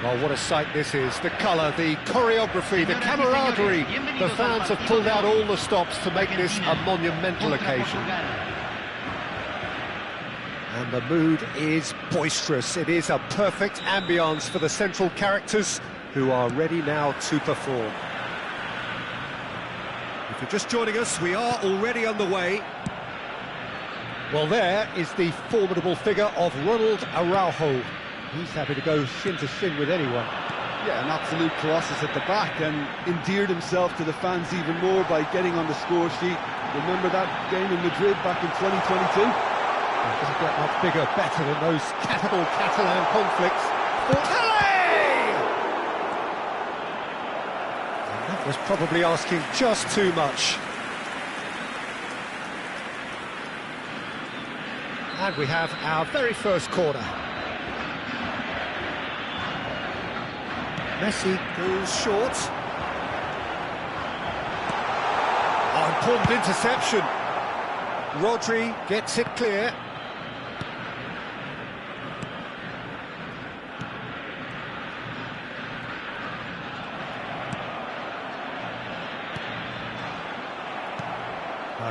Well, what a sight this is. The colour, the choreography, the camaraderie. The fans have pulled out all the stops to make this a monumental occasion. And the mood is boisterous. It is a perfect ambience for the central characters who are ready now to perform. If you're just joining us, we are already underway. Well, there is the formidable figure of Ronald Araujo. He's happy to go shin to shin with anyone. Yeah, an absolute colossus at the back, and endeared himself to the fans even more by getting on the score sheet. Remember that game in Madrid back in 2022? It doesn't get much bigger, better than those capital Catalan conflicts. And that was probably asking just too much. And we have our very first corner. Messi goes short. Oh, important interception. Rodri gets it clear.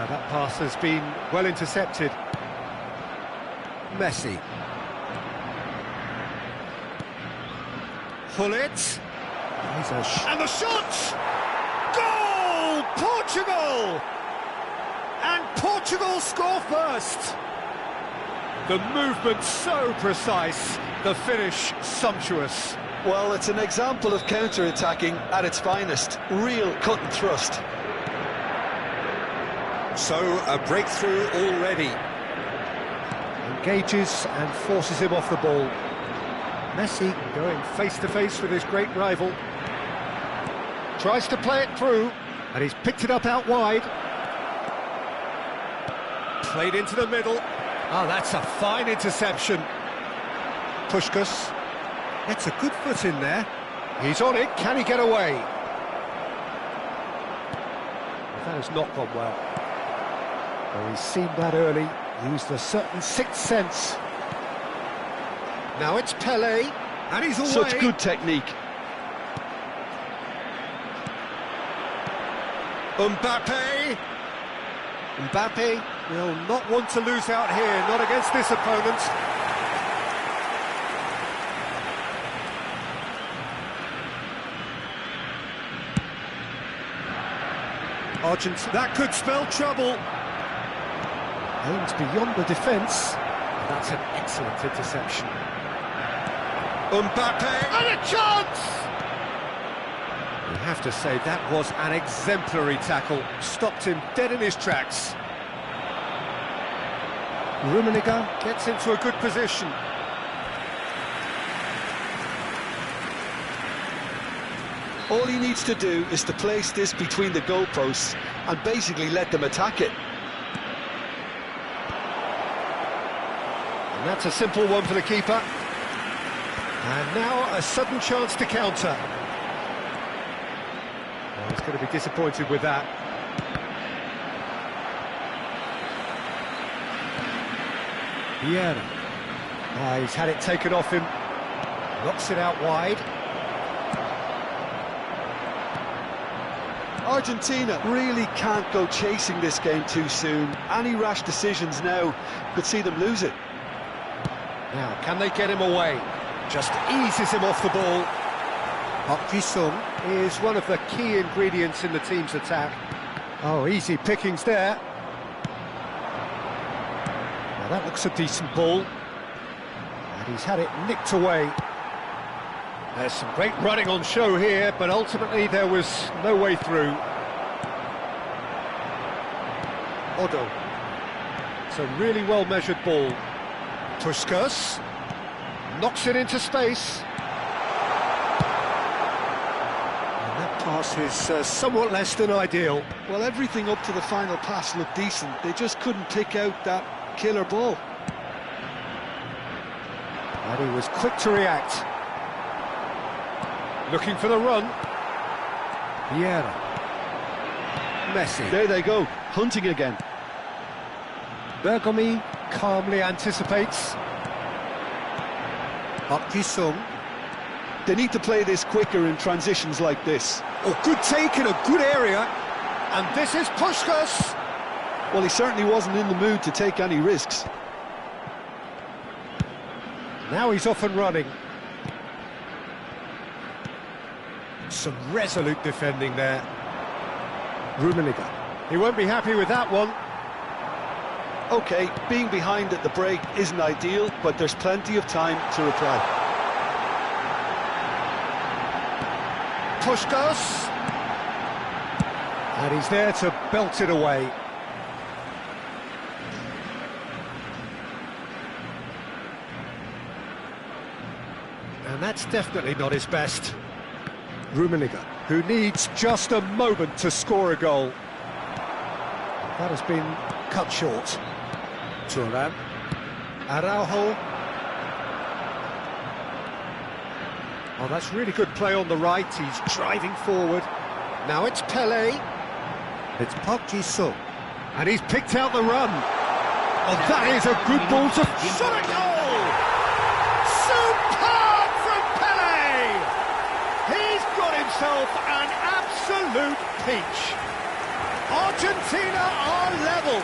That pass has been well intercepted. Messi. Hullet. And the shot! Goal! Portugal! And Portugal score first. The movement so precise, the finish sumptuous. Well, it's an example of counter-attacking at its finest. Real cut and thrust. So, a breakthrough already. Engages and forces him off the ball. Messi going face-to-face with his great rival. Tries to play it through, and he's picked it up out wide. Played into the middle. Oh, that's a fine interception. Puskas gets a good foot in there. He's on it, can he get away? Well, that has not gone well. Well, he's seen that early, used a certain sixth sense. Now it's Pelé, and he's away. Such good technique. Mbappe will not want to lose out here, not against this opponent. Argentina, that could spell trouble. Aims beyond the defence. That's an excellent interception. Mbappe, and a chance! You have to say that was an exemplary tackle. Stopped him dead in his tracks. Rummenigge gets into a good position. All he needs to do is to place this between the goalposts and basically let them attack it. And that's a simple one for the keeper. And now a sudden chance to counter. Well, he's going to be disappointed with that. Vieira. He's had it taken off him. Knocks it out wide. Argentina really can't go chasing this game too soon. Any rash decisions now could see them lose it. Now, can they get him away? Just eases him off the ball. Park Ji-sung is one of the key ingredients in the team's attack. Oh, easy pickings there. Now that looks a decent ball. And he's had it nicked away. There's some great running on show here, but ultimately there was no way through. Odo. It's a really well-measured ball. Puskas knocks it into space. And that pass is somewhat less than ideal. Well, everything up to the final pass looked decent. They just couldn't pick out that killer ball. And he was quick to react. Looking for the run. Vieira. Messi. There they go, hunting again. Bergomi calmly anticipates. Park Ji-sung. They need to play this quicker in transitions like this. Oh, good take in a good area. And this is Puskás. Well, he certainly wasn't in the mood to take any risks. Now he's off and running. Some resolute defending there. Rummenigge. He won't be happy with that one. OK, being behind at the break isn't ideal, but there's plenty of time to reply. Puskás. And he's there to belt it away. And that's definitely not his best. Rummenigge, who needs just a moment to score a goal. That has been cut short. Turan. Araujo. Oh, that's really good play on the right. He's driving forward. Now it's Pelé. It's Park Ji-sung. And he's picked out the run. Oh, that is a good ball to shot a goal! Superb from Pelé! He's got himself an absolute peach. Argentina are level.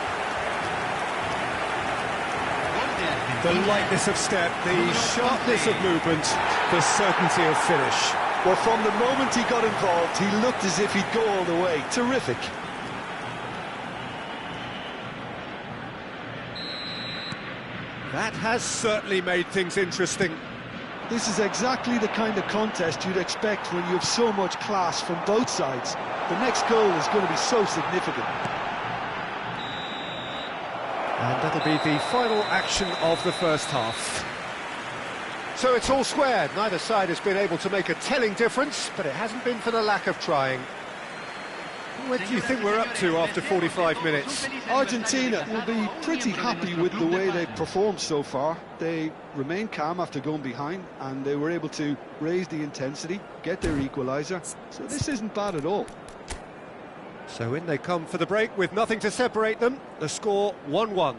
The lightness of step, the sharpness of movement, the certainty of finish. Well, from the moment he got involved, he looked as if he'd go all the way. Terrific. That has certainly made things interesting. This is exactly the kind of contest you'd expect when you have so much class from both sides. The next goal is going to be so significant. And that'll be the final action of the first half. So it's all square. Neither side has been able to make a telling difference, but it hasn't been for the lack of trying. What do you think we're up to after 45 minutes? Argentina will be pretty happy with the way they've performed so far. They remain calm after going behind, and they were able to raise the intensity, get their equaliser. So this isn't bad at all. So in they come for the break with nothing to separate them. The score 1-1.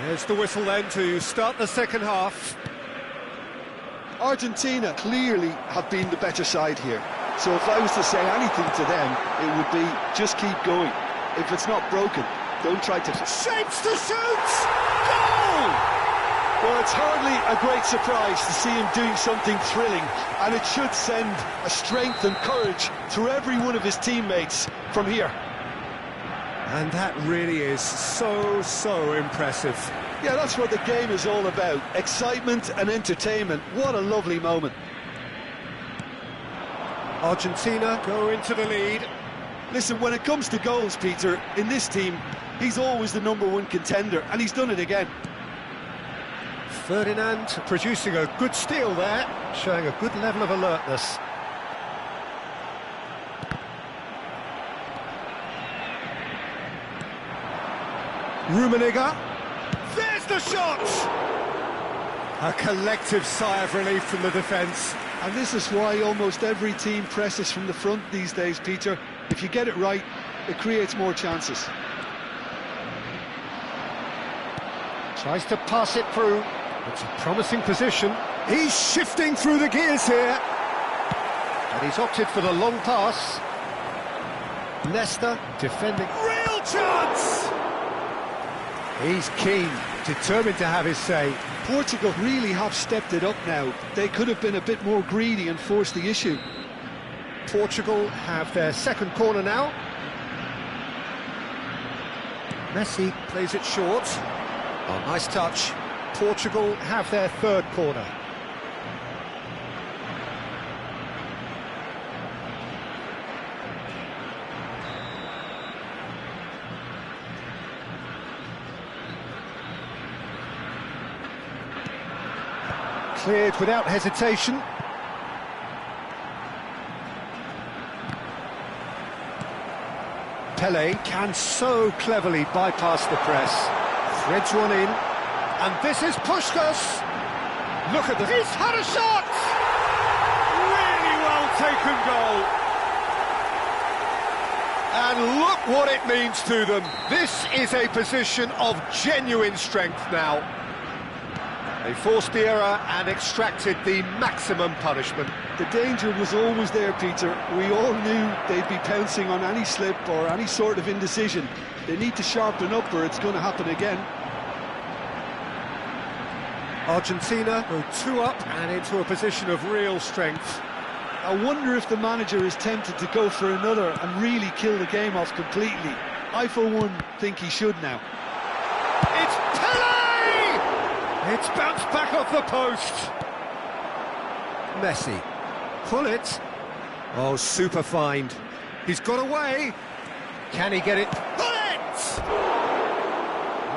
There's the whistle then to start the second half. Argentina clearly have been the better side here. So if I was to say anything to them, it would be just keep going. If it's not broken, don't try to... Shapes to shoot! Goal! Well, it's hardly a great surprise to see him doing something thrilling, and it should send a strength and courage through every one of his teammates from here. And that really is so impressive. Yeah, that's what the game is all about. Excitement and entertainment. What a lovely moment. Argentina go into the lead. Listen, when it comes to goals, Peter, in this team, he's always the #1 contender, and he's done it again. Ferdinand producing a good steal there, showing a good level of alertness. Rummenigge. There's the shot! A collective sigh of relief from the defence. And this is why almost every team presses from the front these days, Peter. If you get it right, it creates more chances. Tries to pass it through. It's a promising position. He's shifting through the gears here. And he's opted for the long pass. Nesta defending. Real Chance! He's keen, determined to have his say. Portugal really have stepped it up now. They could have been a bit more greedy and forced the issue. Portugal have their second corner now. Messi plays it short. Oh, nice touch. Portugal have their third corner. Cleared without hesitation. Pele can so cleverly bypass the press. Threads one in. And this is Puskás. Look at this. He's had a shot! Really well taken goal. And look what it means to them. This is a position of genuine strength now. They forced the error and extracted the maximum punishment. The danger was always there, Peter. We all knew they'd be pouncing on any slip or any sort of indecision. They need to sharpen up or it's going to happen again. Argentina go 2 up and into a position of real strength. I wonder if the manager is tempted to go for another and really kill the game off completely. I, for one, think he should now. It's Pele! It's bounced back off the post. Messi. Pull it. Oh, super find. He's got away. Can he get it? Pull it!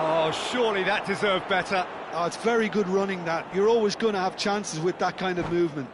Oh, surely that deserved better. Oh, it's very good running, that. You're always going to have chances with that kind of movement.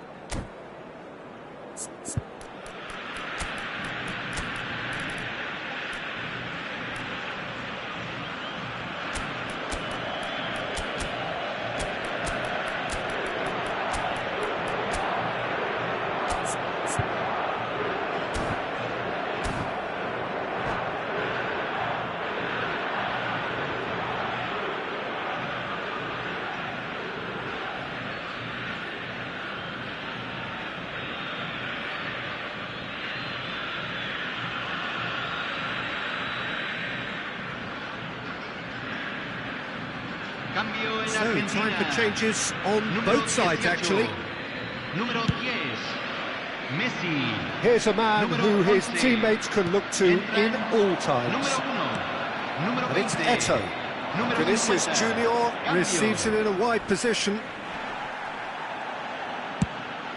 So, time for changes on both sides, actually. Here's a man who his teammates can look to in all times. And it's Eto'o. Vinicius Junior receives it in a wide position.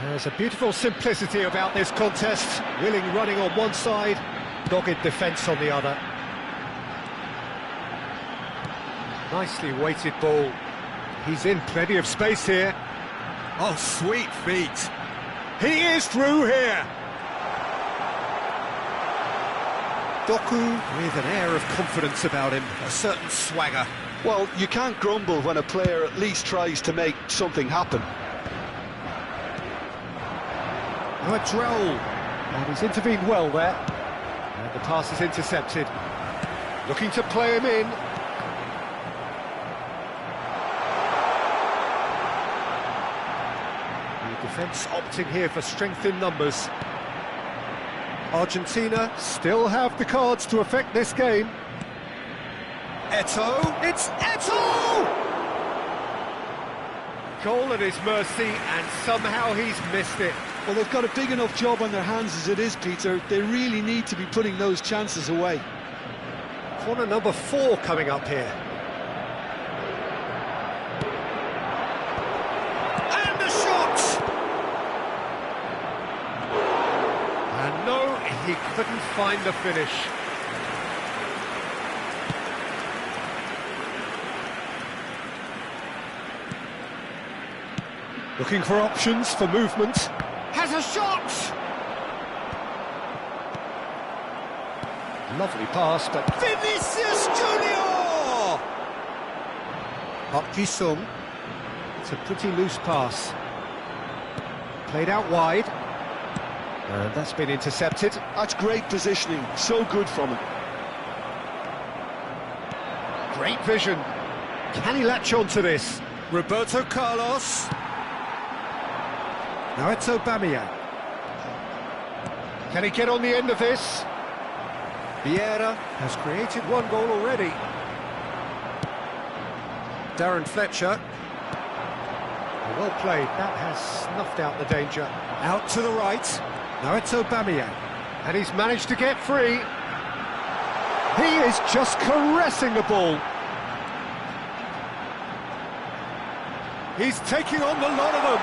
There's a beautiful simplicity about this contest. Willing running on one side, dogged defence on the other. Nicely weighted ball. He's in plenty of space here. Oh, sweet feet. He is through here. Doku with an air of confidence about him, a certain swagger. Well, you can't grumble when a player at least tries to make something happen. Now it's Raul. And he's intervened well there. And the pass is intercepted. Looking to play him in. Defence opting here for strength in numbers. Argentina still have the cards to affect this game. Eto'o, it's Eto'o! Goal at his mercy, and somehow he's missed it. Well, they've got a big enough job on their hands as it is, Peter. They really need to be putting those chances away. Corner number 4 coming up here. He couldn't find the finish. Looking for options for movement. Has a shot! Lovely pass, but Vinicius Junior! Park It's a pretty loose pass. Played out wide. And that's been intercepted. That's great positioning, so good from him. Great vision. Can he latch on to this? Roberto Carlos. Now it's Aubameyang. Can he get on the end of this? Vieira has created one goal already. Darren Fletcher. Well played, that has snuffed out the danger. Out to the right, now it's Aubameyang. And he's managed to get free. He is just caressing the ball. He's taking on the lot of them.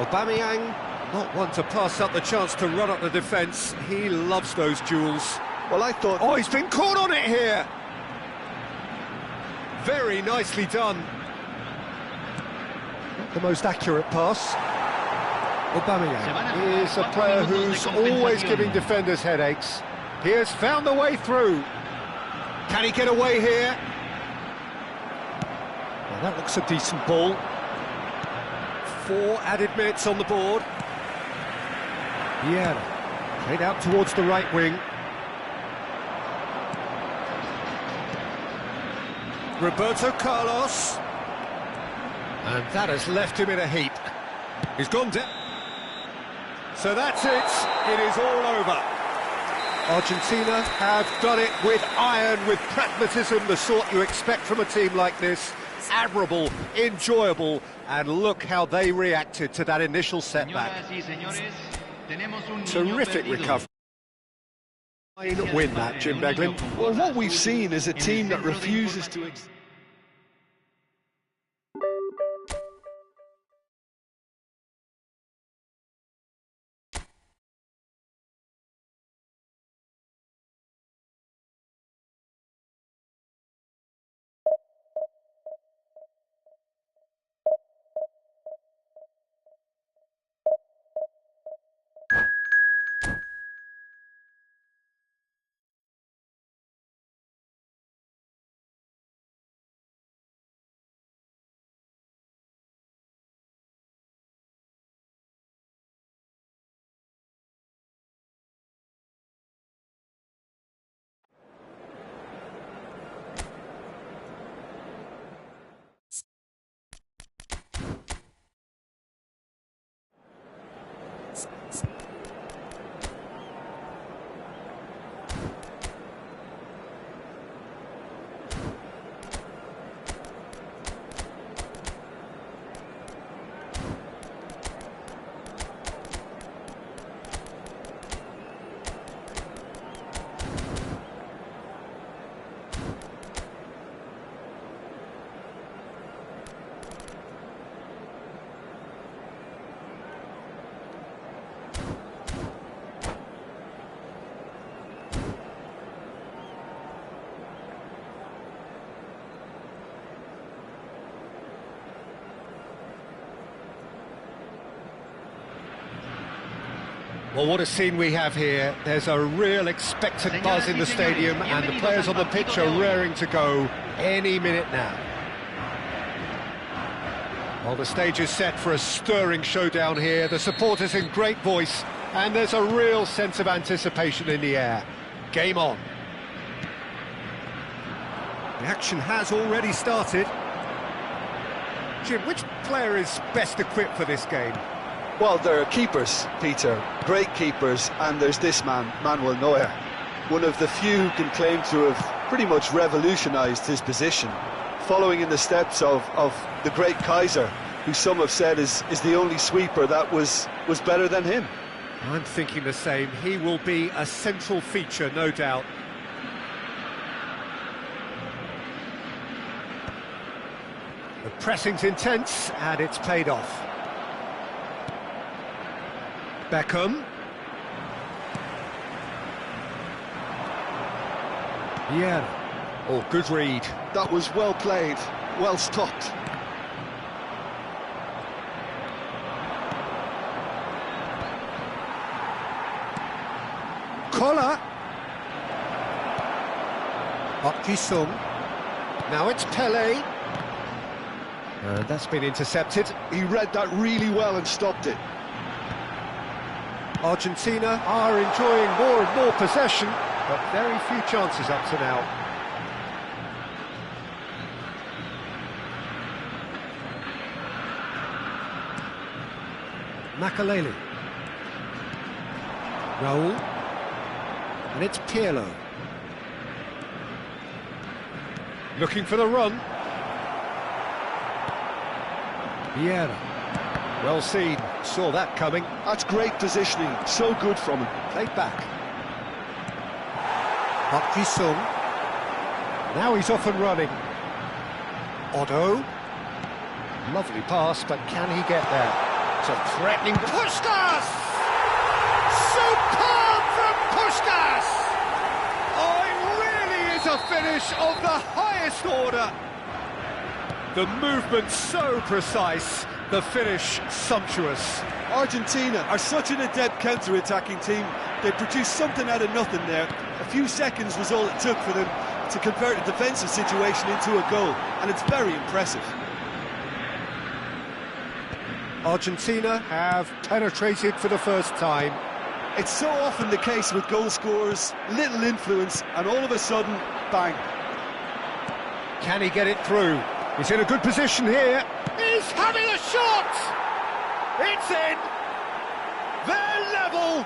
Aubameyang, not one to pass up the chance to run up the defence. He loves those duels. Well, I thought... Oh, he's been caught on it here. Very nicely done. Not the most accurate pass. Aubameyang is a player who's always giving defenders headaches. He has found the way through. Can he get away here? Well, that looks a decent ball. 4 added minutes on the board. Yeah, played out towards the right wing. Roberto Carlos. And that has left him in a heap. He's gone down. So that's it. It is all over. Argentina have done it with iron, with pragmatism, the sort you expect from a team like this. Admirable, enjoyable, and look how they reacted to that initial setback. Terrific recovery. Win that, Jim Beglin. Well, what we've seen is a team that refuses to... Well, what a scene we have here. There's a real expectant buzz in the stadium, and the players on the pitch are raring to go any minute now. Well, the stage is set for a stirring showdown here. The supporters in great voice, and there's a real sense of anticipation in the air. Game on. The action has already started. Jim, which player is best equipped for this game? Well, there are keepers, Peter, great keepers, and there's this man, Manuel Neuer, one of the few who can claim to have pretty much revolutionised his position, following in the steps of the great Kaiser, who some have said is the only sweeper that was better than him. I'm thinking the same. He will be a central feature, no doubt. The pressing's intense, and it's paid off. Beckham. Yeah. Oh, good read. That was well played, well stopped. Collar. Up Jisung. Now it's Pele. That's been intercepted. He read that really well and stopped it. Argentina are enjoying more and more possession, but very few chances up to now. Makaleli. Raul. And it's Pirlo. Looking for the run. Vieira. Well seen. Saw that coming. That's great positioning. So good from him. Played back. Park Ji-sung. Now he's off and running. Otto. Lovely pass, but can he get there? It's a threatening... Puskás! Superb from Puskás! Oh, it really is a finish of the highest order. The movement so precise, the finish sumptuous. Argentina are such an adept counter-attacking team. They produced something out of nothing there. A few seconds was all it took for them to convert a defensive situation into a goal, and it's very impressive. Argentina have penetrated for the first time. It's so often the case with goal scorers, little influence, and all of a sudden, bang. Can he get it through? He's in a good position here. He's having a shot! It's in! They're level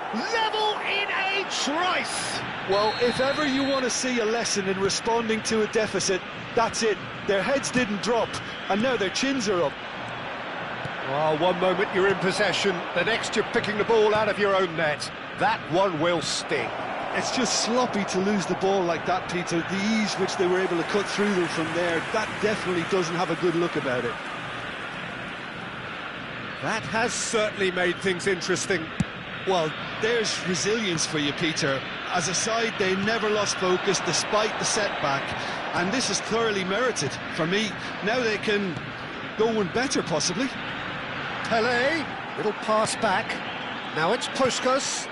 in a trice! Well, if ever you want to see a lesson in responding to a deficit, that's it. Their heads didn't drop, and now their chins are up. Well, one moment you're in possession, the next you're picking the ball out of your own net. That one will sting. It's just sloppy to lose the ball like that, Peter. The ease which they were able to cut through them from there, that definitely doesn't have a good look about it. That has certainly made things interesting. Well, there's resilience for you, Peter. As a side, they never lost focus despite the setback, and this is thoroughly merited. For me, now they can go one better, possibly. Pelé, little pass back. Now it's Puskás.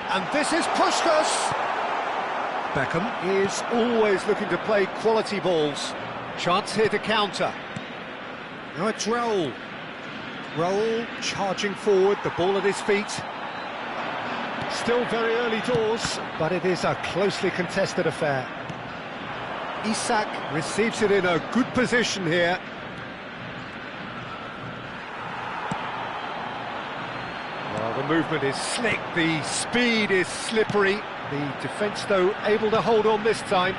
And this is Puskás. Beckham is always looking to play quality balls. Chance here to counter. Now it's Raúl. Raúl charging forward, the ball at his feet. Still very early doors, but it is a closely contested affair. Isak receives it in a good position here. Well, the movement is slick, the speed is slippery. The defence, though, able to hold on this time.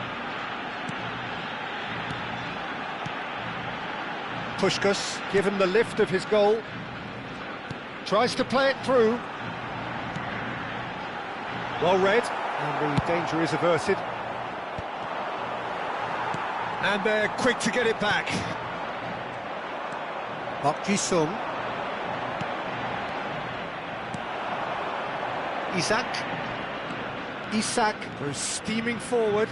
Puskás, given the lift of his goal. Tries to play it through. Well read, and the danger is averted. And they're quick to get it back. Park Ji-sung. Isak goes steaming forward.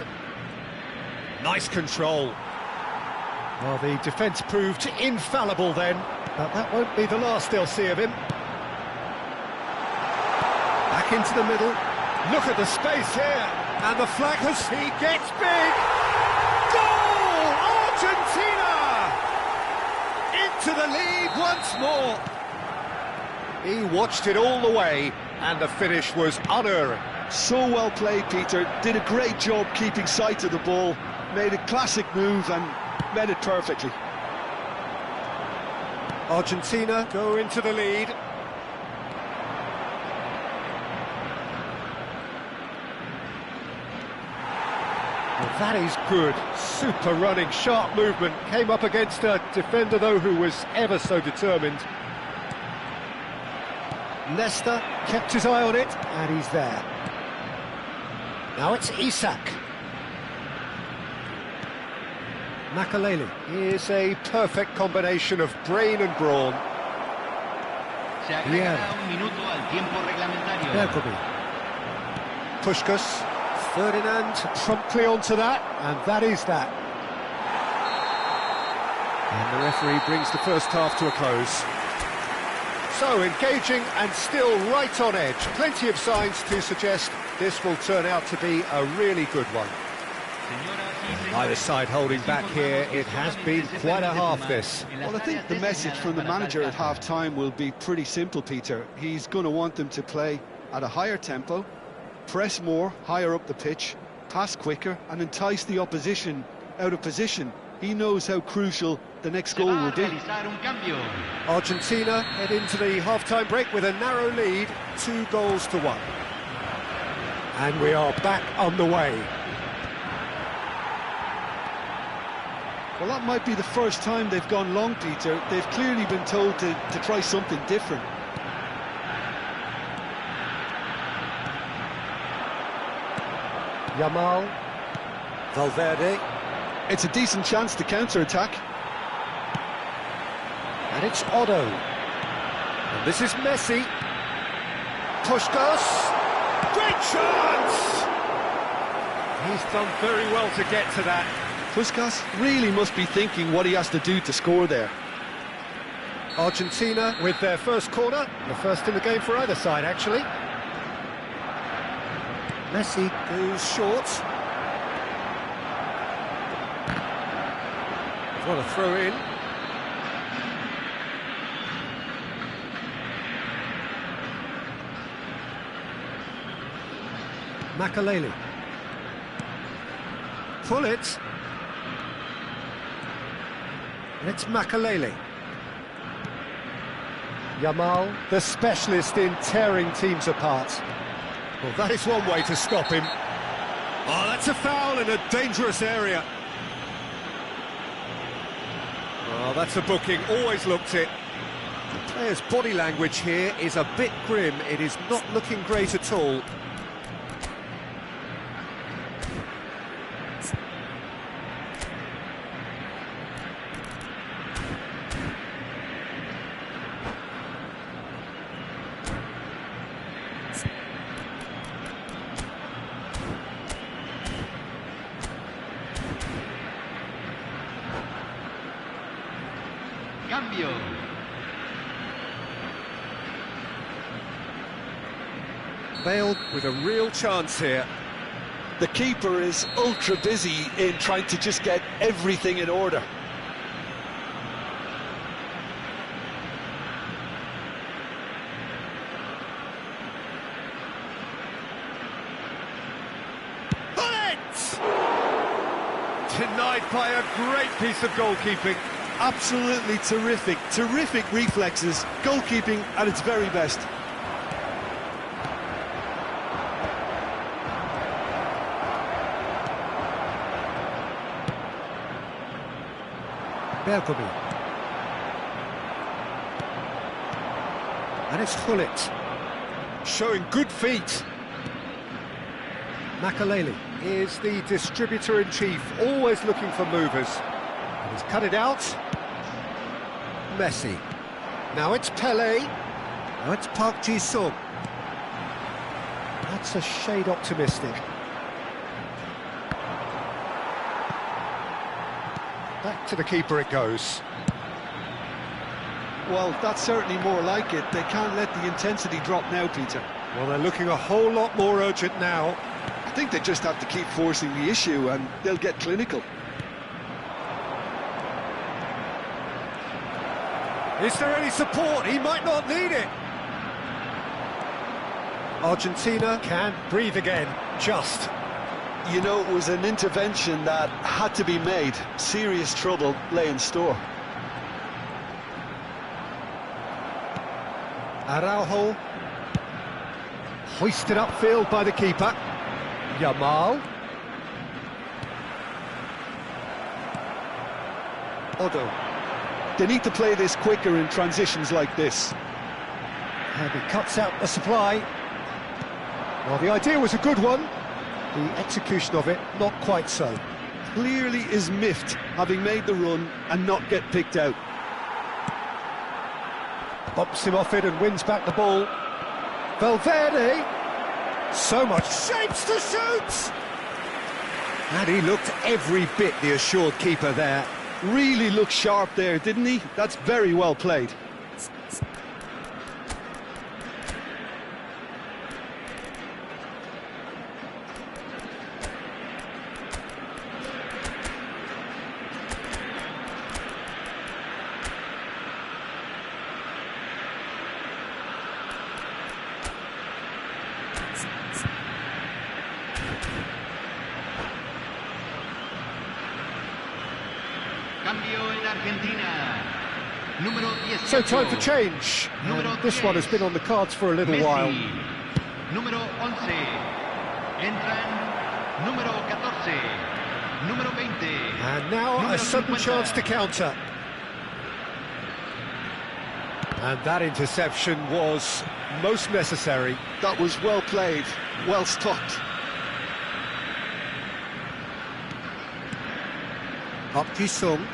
Nice control. Well, the defence proved infallible then, but that won't be the last they'll see of him. Back into the middle. Look at the space here, and the flag has... He gets big! Goal! Argentina! Into the lead once more. He watched it all the way, and the finish was unerring. So well played, Peter. Did a great job keeping sight of the ball. Made a classic move and met it perfectly. Argentina go into the lead. Well, that is good. Super running, sharp movement. Came up against a defender, though, who was ever so determined. Leicester kept his eye on it, and he's there. Now it's Isak. Makalele is a perfect combination of brain and brawn. Bergomi. Puskás. Ferdinand promptly onto that, and that is that. And the referee brings the first half to a close. So engaging and still right on edge. Plenty of signs to suggest this will turn out to be a really good one. Either side holding back here. It has been quite a half, this. Well, I think the message from the manager at half-time will be pretty simple, Peter. He's going to want them to play at a higher tempo, press more, higher up the pitch, pass quicker, and entice the opposition out of position. He knows how crucial the next goal will be. Argentina head into the half-time break with a narrow lead, 2-1. And we are back on the way. Well, that might be the first time they've gone long, Peter. They've clearly been told to try something different. Yamal. Valverde. It's a decent chance to counter-attack. And it's Otto. And this is Messi. Puskas. Great chance! He's done very well to get to that. Puskas really must be thinking what he has to do to score there. Argentina with their first corner. The first in the game for either side, actually. Messi goes short. What a throw in. Makaleli. Pull it. It's Makaleli. Yamal, the specialist in tearing teams apart. Well, that is one way to stop him. Oh, that's a foul in a dangerous area. Oh, that's a booking, always looked it. The player's body language here is a bit grim. It is not looking great at all. Cambio. Bale with a real chance here. The keeper is ultra busy in trying to just get everything in order. Denied by a great piece of goalkeeping. Absolutely terrific, terrific reflexes, goalkeeping at its very best. Bergomi. And it's Hullet. Showing good feet. Makaleli is the distributor-in-chief, always looking for movers. And he's cut it out. Messi. Now it's Pele. Now it's Park Ji-sung. That's a shade optimistic. Back to the keeper it goes. Well, that's certainly more like it. They can't let the intensity drop now, Peter. Well, they're looking a whole lot more urgent now. I think they just have to keep forcing the issue and they'll get clinical. Is there any support? He might not need it. Argentina can breathe again, just. You know, it was an intervention that had to be made. Serious trouble lay in store. Araujo. Hoisted upfield by the keeper. Yamal. Otto. They need to play this quicker in transitions like this. And he cuts out the supply. Well, the idea was a good one. The execution of it, not quite so. Clearly is miffed, having made the run and not get picked out. Bumps him off it and wins back the ball. Valverde. So much shapes to shoot! And he looked every bit the assured keeper there. Really looked sharp there, didn't he? That's very well played. So time for change. And this one has been on the cards for a little while. Número 11. Entran número 14, número 20. And now a sudden chance to counter. And that interception was most necessary. That was well played, well stopped. Up Jisung.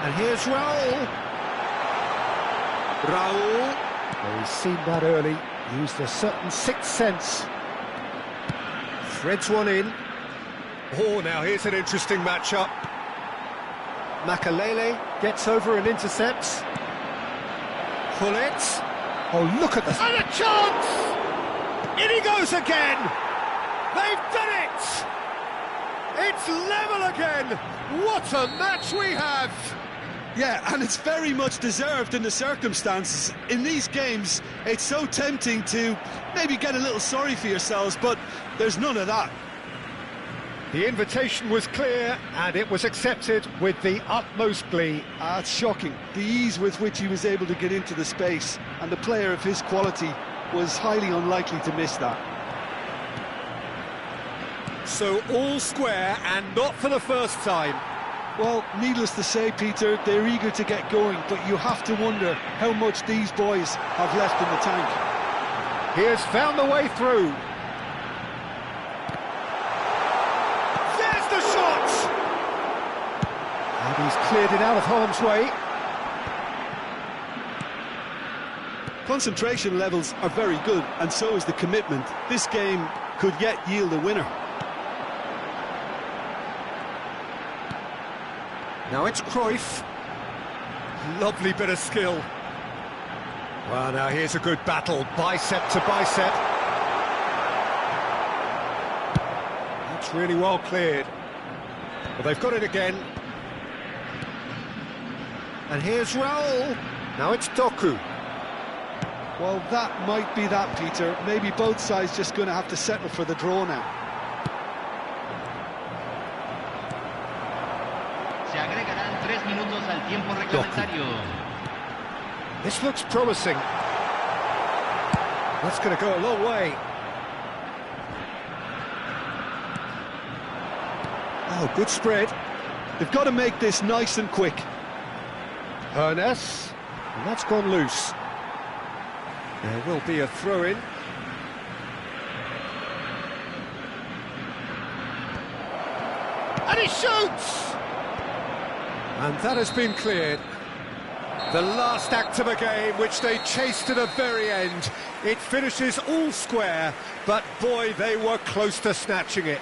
And here's Raul. Raul. Well, he's seen that early, used a certain sixth sense. Threads one in. Oh, now here's an interesting matchup. Makalele gets over and intercepts. Pullet. Oh, look at this. And a chance! In he goes again! They've done it! It's level again! What a match we have! Yeah, and it's very much deserved in the circumstances. In these games, it's so tempting to maybe get a little sorry for yourselves, but there's none of that. The invitation was clear, and it was accepted with the utmost glee. It's shocking, the ease with which he was able to get into the space, and a player of his quality was highly unlikely to miss that. So all square, and not for the first time. Well, needless to say, Peter, they're eager to get going, but you have to wonder how much these boys have left in the tank. He has found the way through. There's the shot! And he's cleared it out of harm's way. Concentration levels are very good, and so is the commitment. This game could yet yield a winner. Now it's Cruyff. Lovely bit of skill. Well, now here's a good battle, bicep to bicep. That's really well cleared. But they've got it again. And here's Raul. Now it's Doku. Well, that might be that, Peter. Maybe both sides just going to have to settle for the draw now. Se agregarán 3 minutos al tiempo reglamentario. This looks promising. That's going to go a long way. Oh, good spread. They've got to make this nice and quick. Hernes, and that's gone loose. There will be a throw-in. And he shoots! And that has been cleared. The last act of a game, which they chased to the very end. It finishes all square, but boy, they were close to snatching it.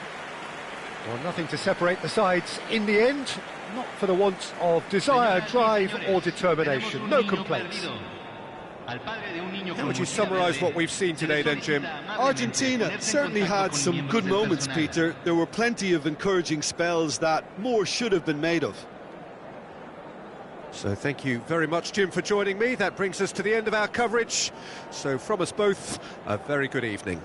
Well, nothing to separate the sides in the end, not for the want of desire, drive or determination. No complaints. How would you summarise what we've seen today then, Jim? Argentina certainly had some good moments, Peter. There were plenty of encouraging spells that more should have been made of. So thank you very much, Jim, for joining me. That brings us to the end of our coverage. So from us both, a very good evening.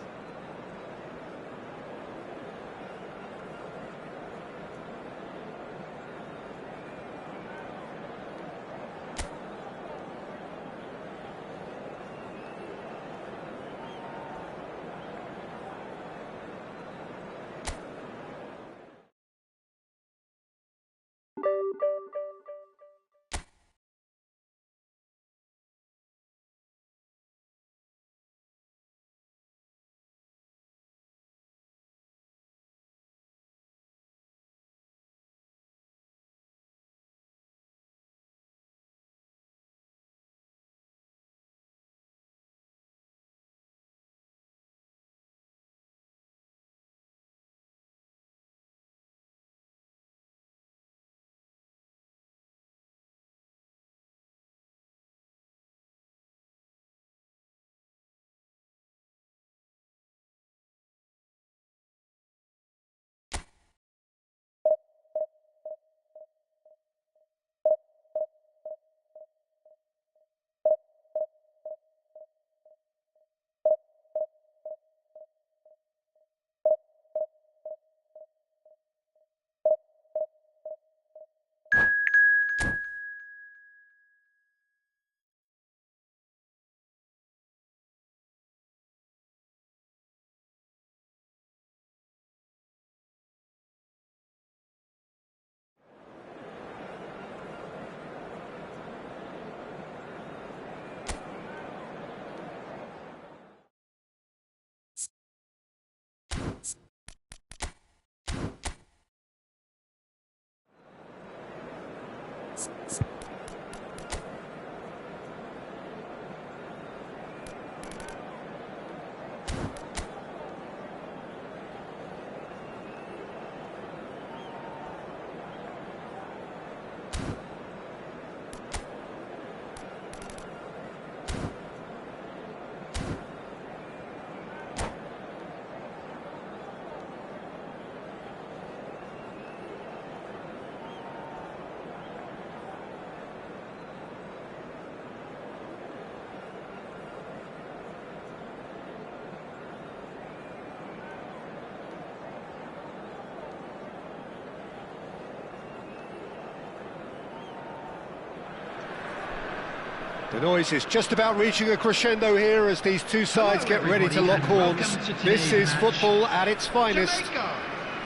The noise is just about reaching a crescendo here as these two sides get ready to lock horns. This is football at its finest. Jamaica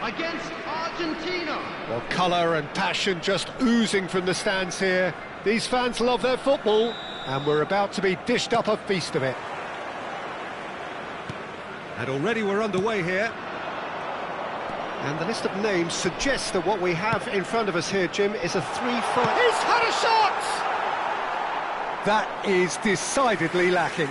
against Argentina. Well, colour and passion just oozing from the stands here. These fans love their football, and we're about to be dished up a feast of it. And already we're underway here. And the list of names suggests that what we have in front of us here, Jim, is a 3-5... He's had a shot! That is decidedly lacking.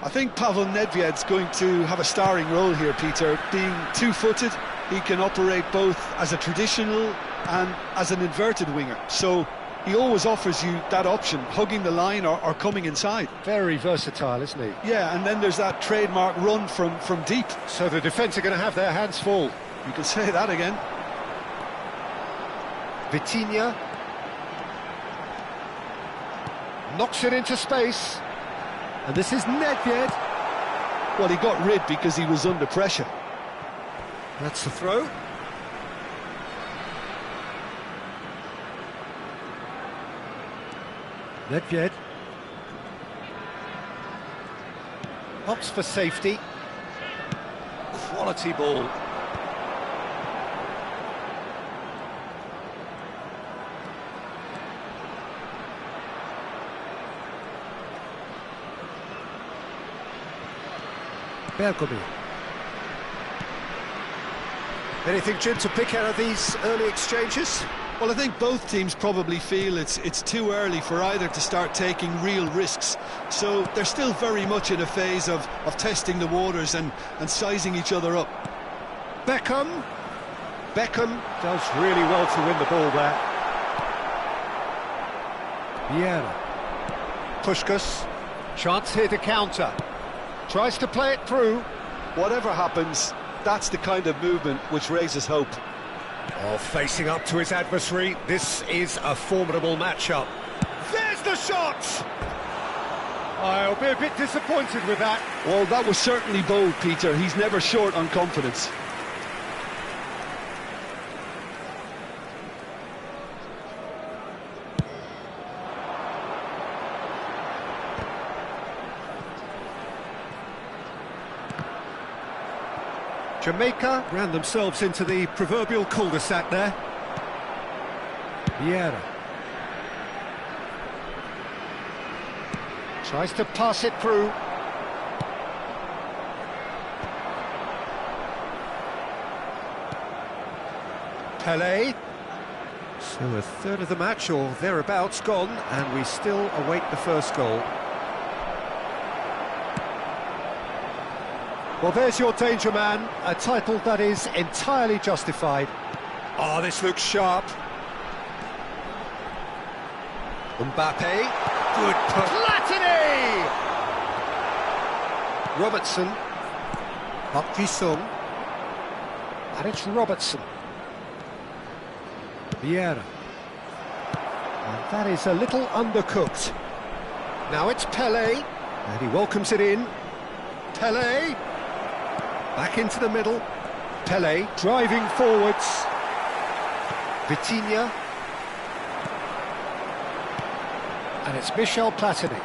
I think Pavel Nedved's going to have a starring role here, Peter. Being two-footed, he can operate both as a traditional and as an inverted winger. So he always offers you that option, hugging the line or coming inside. Very versatile, isn't he? Yeah, and then there's that trademark run from deep. So the defence are going to have their hands full. You can say that again. Vitinha knocks it into space. And this is Nedved. Well, he got rid because he was under pressure. That's the throw. Nedved opts for safety. Quality ball. Bergomi. Anything, Jim, to pick out of these early exchanges? Well, I think both teams probably feel it's too early for either to start taking real risks. So they're still very much in a phase of testing the waters and sizing each other up. Beckham does really well to win the ball there. Vieira. Puskás. Chance here to counter. Tries to play it through. Whatever happens, that's the kind of movement which raises hope. Oh, facing up to his adversary, this is a formidable matchup. There's the shot! I'll be a bit disappointed with that. Well, that was certainly bold, Peter. He's never short on confidence. Jamaica ran themselves into the proverbial cul-de-sac there. Vieira tries to pass it through. Pelé. So a third of the match or thereabouts gone, and we still await the first goal. Well, there's your danger man, a title that is entirely justified. Oh, this looks sharp. Mbappe, good put. Platini! Robertson, Park Ji-sung, and it's Robertson. Vieira. And that is a little undercooked. Now it's Pelé, and he welcomes it in. Pelé. Back into the middle. Pelé driving forwards. Vitinha. And it's Michel Platini.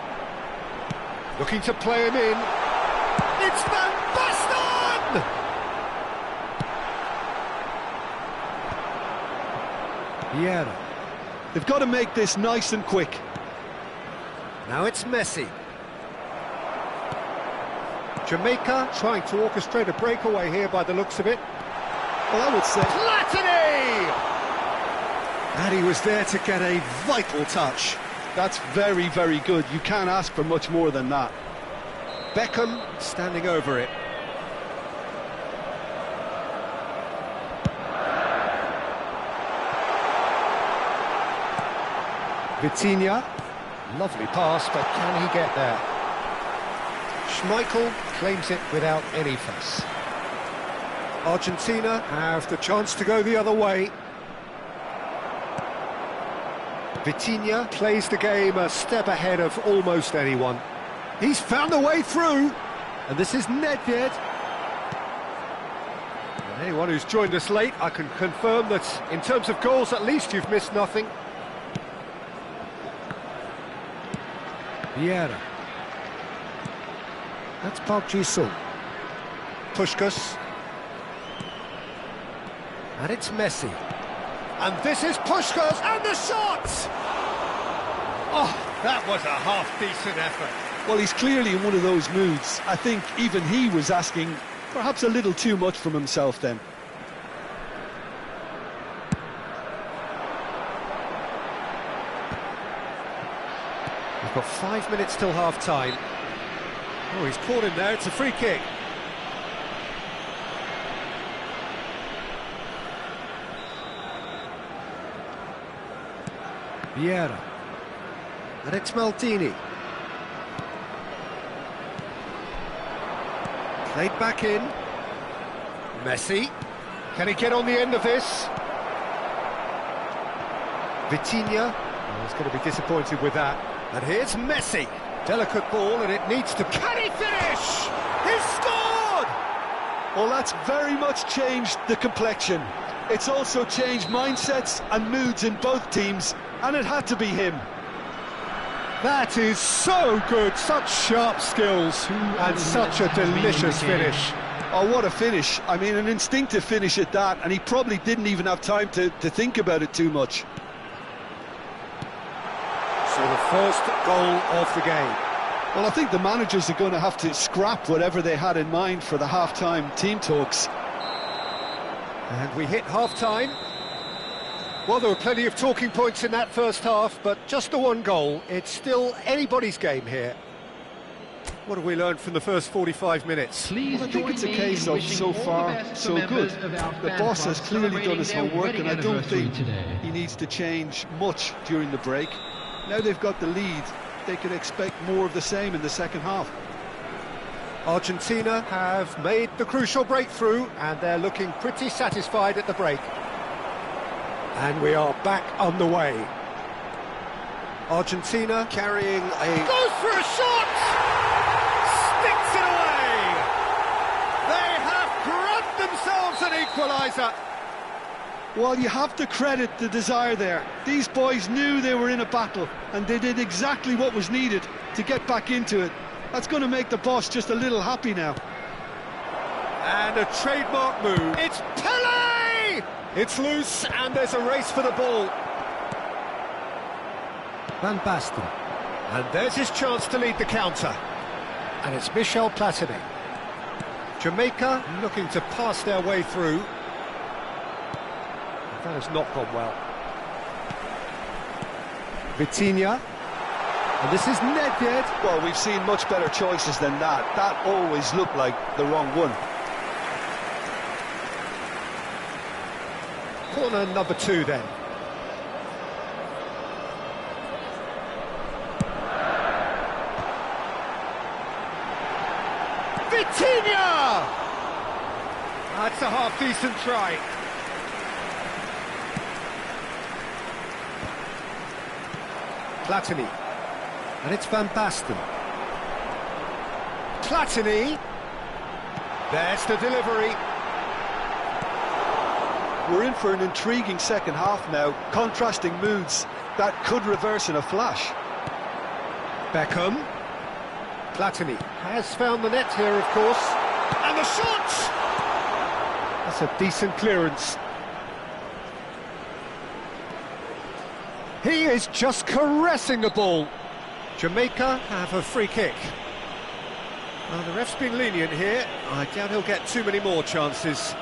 Looking to play him in. It's Van Basten! Vieira. They've got to make this nice and quick. Now it's Messi. Jamaica trying to orchestrate a breakaway here by the looks of it. Well, I would say... Platini! And he was there to get a vital touch. That's very, very good. You can't ask for much more than that. Beckham standing over it. Vitinha, lovely pass, but can he get there? Schmeichel claims it without any fuss. Argentina have the chance to go the other way. Vitinha plays the game a step ahead of almost anyone. He's found a way through, and this is Nedved. And anyone who's joined us late, I can confirm that in terms of goals, at least you've missed nothing. Vieira. That's Park Ji-sung. Puskás. And it's Messi. And this is Puskás, and the shot! Oh, that was a half-decent effort. Well, he's clearly in one of those moods. I think even he was asking perhaps a little too much from himself then. We've got 5 minutes till half-time. Oh, he's caught him there, it's a free kick. Vieira. And it's Maldini. Played back in. Messi. Can he get on the end of this? Vitinha. Oh, he's going to be disappointed with that. And here's Messi. Delicate ball, and it needs to... Can he finish? He's scored! Well, that's very much changed the complexion. It's also changed mindsets and moods in both teams, and it had to be him. That is so good, such sharp skills, and such a delicious finish. Oh, what a finish. I mean, an instinctive finish at that, and he probably didn't even have time to think about it too much. So the first goal of the game. Well, I think the managers are going to have to scrap whatever they had in mind for the half-time team talks. And we hit half-time. Well, there were plenty of talking points in that first half, but just the one goal. It's still anybody's game here. What have we learned from the first 45 minutes? Well, I think it's a case of so far, so good. The boss has clearly done his homework, and I don't think he needs to change much during the break. Now they've got the lead, they can expect more of the same in the second half. Argentina have made the crucial breakthrough, and they're looking pretty satisfied at the break. And we are back on the way. Argentina carrying a... Goes for a shot! Sticks it away! They have grabbed themselves an equaliser. Well, you have to credit the desire there. These boys knew they were in a battle, and they did exactly what was needed to get back into it. That's going to make the boss just a little happy now. And a trademark move. It's Pelé! It's loose, and there's a race for the ball. Van Basten. And there's his chance to lead the counter. And it's Michel Platini. Jamaica looking to pass their way through. That has not gone well. Vitinha. And this is Nedved. Well, we've seen much better choices than that. That always looked like the wrong one. Corner number 2 then. Vitinha! That's a half-decent try. Platini. And it's Van Basten. Platini. There's the delivery. We're in for an intriguing second half now, contrasting moods that could reverse in a flash. Beckham. Platini has found the net here, of course. And the shot! That's a decent clearance. He is just caressing the ball. Jamaica have a free kick. Well, the ref's been lenient here. I doubt he'll get too many more chances.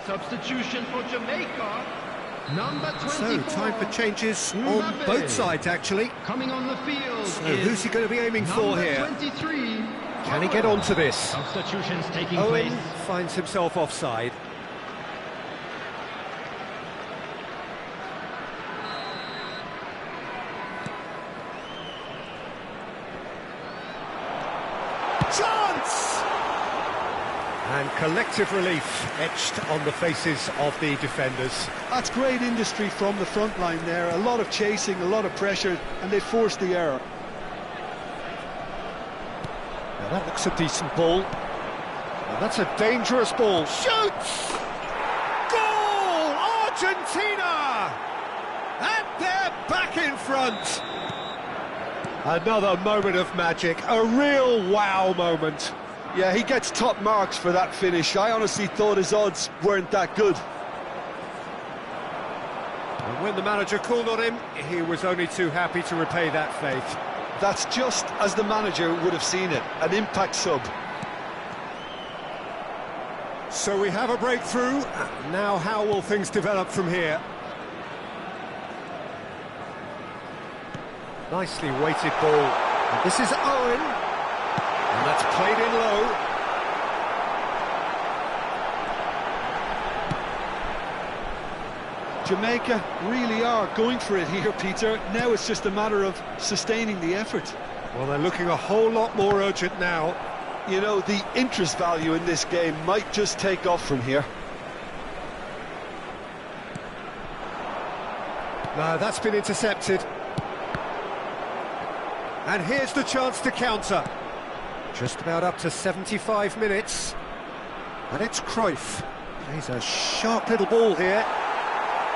Substitution for Jamaica. Number 24. So, time for changes on both sides, actually. Coming on the field. So, who's he going to be aiming for here? 23. Can he get onto this? Substitutions taking Owen place. finds himself offside. Chance! And collective relief etched on the faces of the defenders. That's great industry from the front line there. A lot of chasing, a lot of pressure, and they forced the error. Now that looks a decent ball. Now that's a dangerous ball. Shoots! Goal! Argentina! And they're back in front. Another moment of magic, a real wow moment. Yeah, he gets top marks for that finish. I honestly thought his odds weren't that good. And when the manager called on him, he was only too happy to repay that faith. That's just as the manager would have seen it, an impact sub. So we have a breakthrough. Now how will things develop from here? Nicely weighted ball. And this is Owen. And that's played in low. Jamaica really are going for it here, Peter. Now it's just a matter of sustaining the effort. Well, they're looking a whole lot more urgent now. You know, the interest value in this game might just take off from here. No, that's been intercepted. And here's the chance to counter. Just about up to 75 minutes. And it's Cruyff. Plays a sharp little ball here.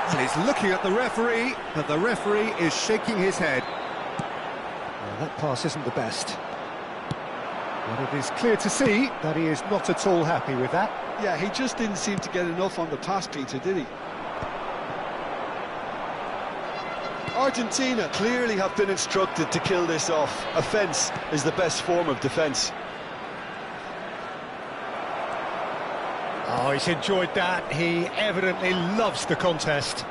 And he's looking at the referee, but the referee is shaking his head. Well, that pass isn't the best. But it is clear to see that he is not at all happy with that. Yeah, he just didn't seem to get enough on the pass, Peter, did he? Argentina clearly have been instructed to kill this off. Offence is the best form of defence. Oh, he's enjoyed that. He evidently loves the contest.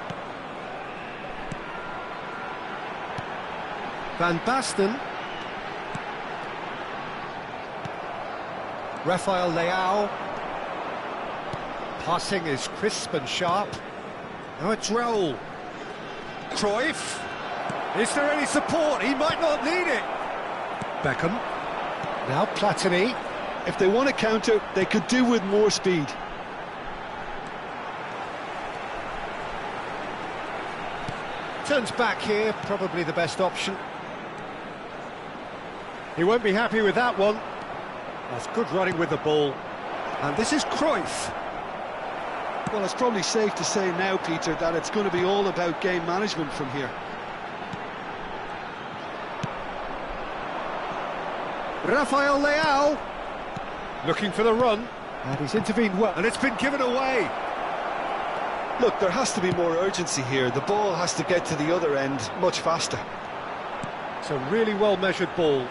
Van Basten. Rafael Leao. Passing is crisp and sharp. Now it's Raul. Cruyff. Is there any support? He might not need it. Beckham. Now Platini. If they want to counter, they could do with more speed. Turns back here, probably the best option. He won't be happy with that one. That's good running with the ball. And this is Cruyff. Well, it's probably safe to say now, Peter, that it's going to be all about game management from here. Rafael Leao. Looking for the run. And he's intervened well. And it's been given away. Look, there has to be more urgency here. The ball has to get to the other end much faster. It's a really well-measured ball.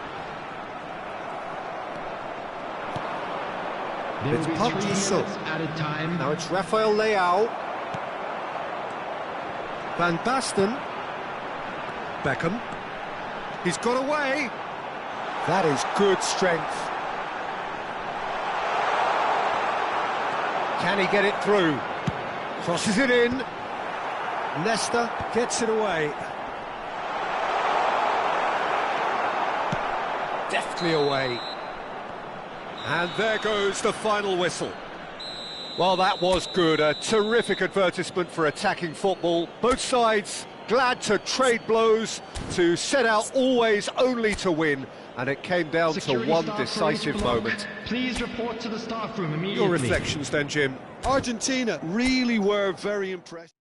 It's pumped to Son. Now it's Rafael Leao. Van Basten. Beckham. He's got away. That is good strength. Can he get it through? Crosses it in. Nesta gets it away. Deftly away. And there goes the final whistle. Well, that was good. A terrific advertisement for attacking football. Both sides glad to trade blows, to set out always only to win. And it came down to one decisive moment. Please report to the staff room immediately. Your reflections then, Jim? Argentina really were very impressive.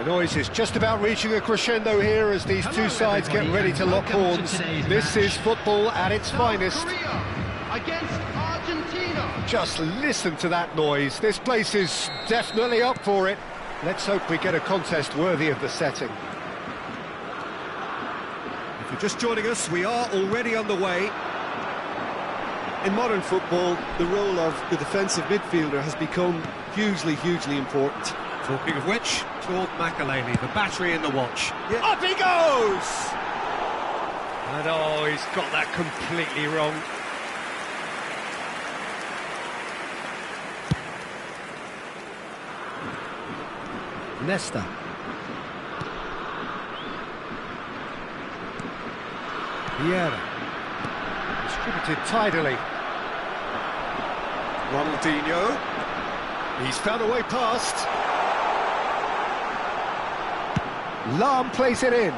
noise is just about reaching a crescendo here as these two sides get ready to lock horns. This is football at its finest. Against Argentina. Just listen to that noise. This place is definitely up for it. Let's hope we get a contest worthy of the setting. If you're just joining us, we are already underway. In modern football, the role of the defensive midfielder has become hugely important. Talking of which, Claude McAleny, the battery in the watch. Yeah. Up he goes! And oh, he's got that completely wrong. Nesta. Vieira. Distributed tidily. Ronaldinho. He's found a way past. Lahm plays it in.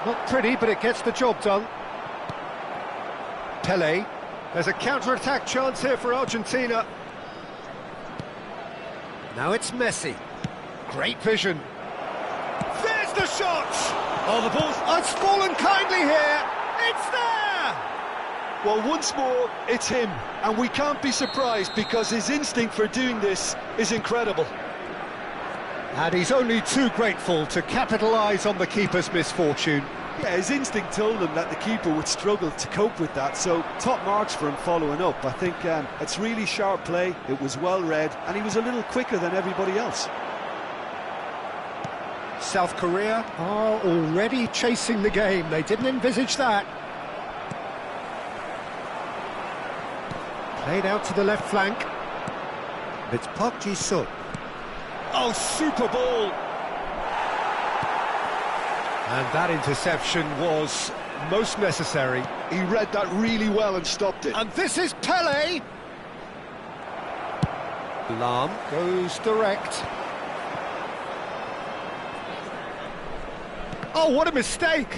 Not pretty, but it gets the job done. Pelé. There's a counter-attack chance here for Argentina. Now it's Messi. Great vision. There's the shot! Oh, the ball's... Oh, it's fallen kindly here! It's there! Well, once more, it's him. And we can't be surprised because his instinct for doing this is incredible. And he's only too grateful to capitalise on the keeper's misfortune. Yeah, his instinct told him that the keeper would struggle to cope with that, so top marks for him following up. I think it's really sharp play, it was well read, and he was a little quicker than everybody else. South Korea are already chasing the game. They didn't envisage that. Played out to the left flank. It's Park Ji-suk. Oh, super ball! And that interception was most necessary. He read that really well and stopped it. And this is Pelé! Lahm goes direct. Oh, what a mistake!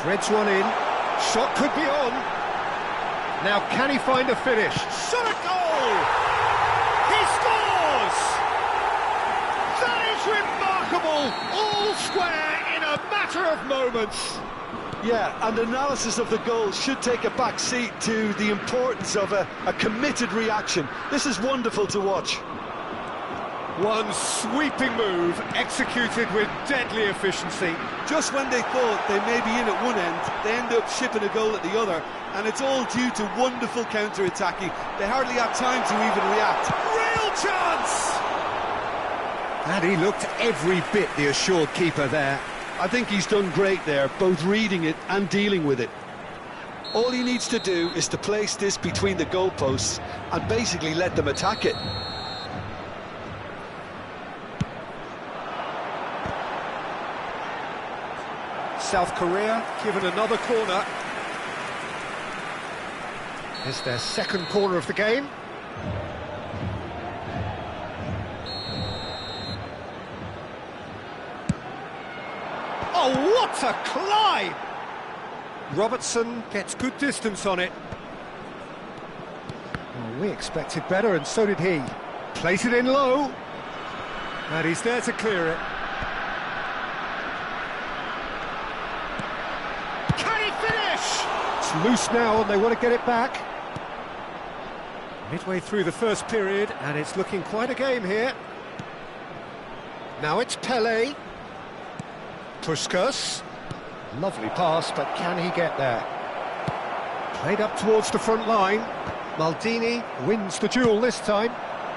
Threads one in. Shot could be on. Now, can he find a finish? Shot a goal! He scores! That is remarkable! All square in a matter of moments. Yeah, and analysis of the goal should take a back seat to the importance of a committed reaction. This is wonderful to watch. One sweeping move, executed with deadly efficiency. Just when they thought they may be in at one end, they end up shipping a goal at the other, and it's all due to wonderful counter-attacking. They hardly have time to even react. Real chance! And he looked every bit the assured keeper there. I think he's done great there, both reading it and dealing with it. All he needs to do is to place this between the goalposts and basically let them attack it. South Korea given another corner. It's their second corner of the game. Oh, what a climb! Robertson gets good distance on it. Well, we expected better, and so did he. Place it in low. And he's there to clear it. It's loose now and they want to get it back. Midway through the first period and it's looking quite a game here. Now it's Pelé. Puskas. Lovely pass, but can he get there? Played up towards the front line. Maldini wins the duel this time.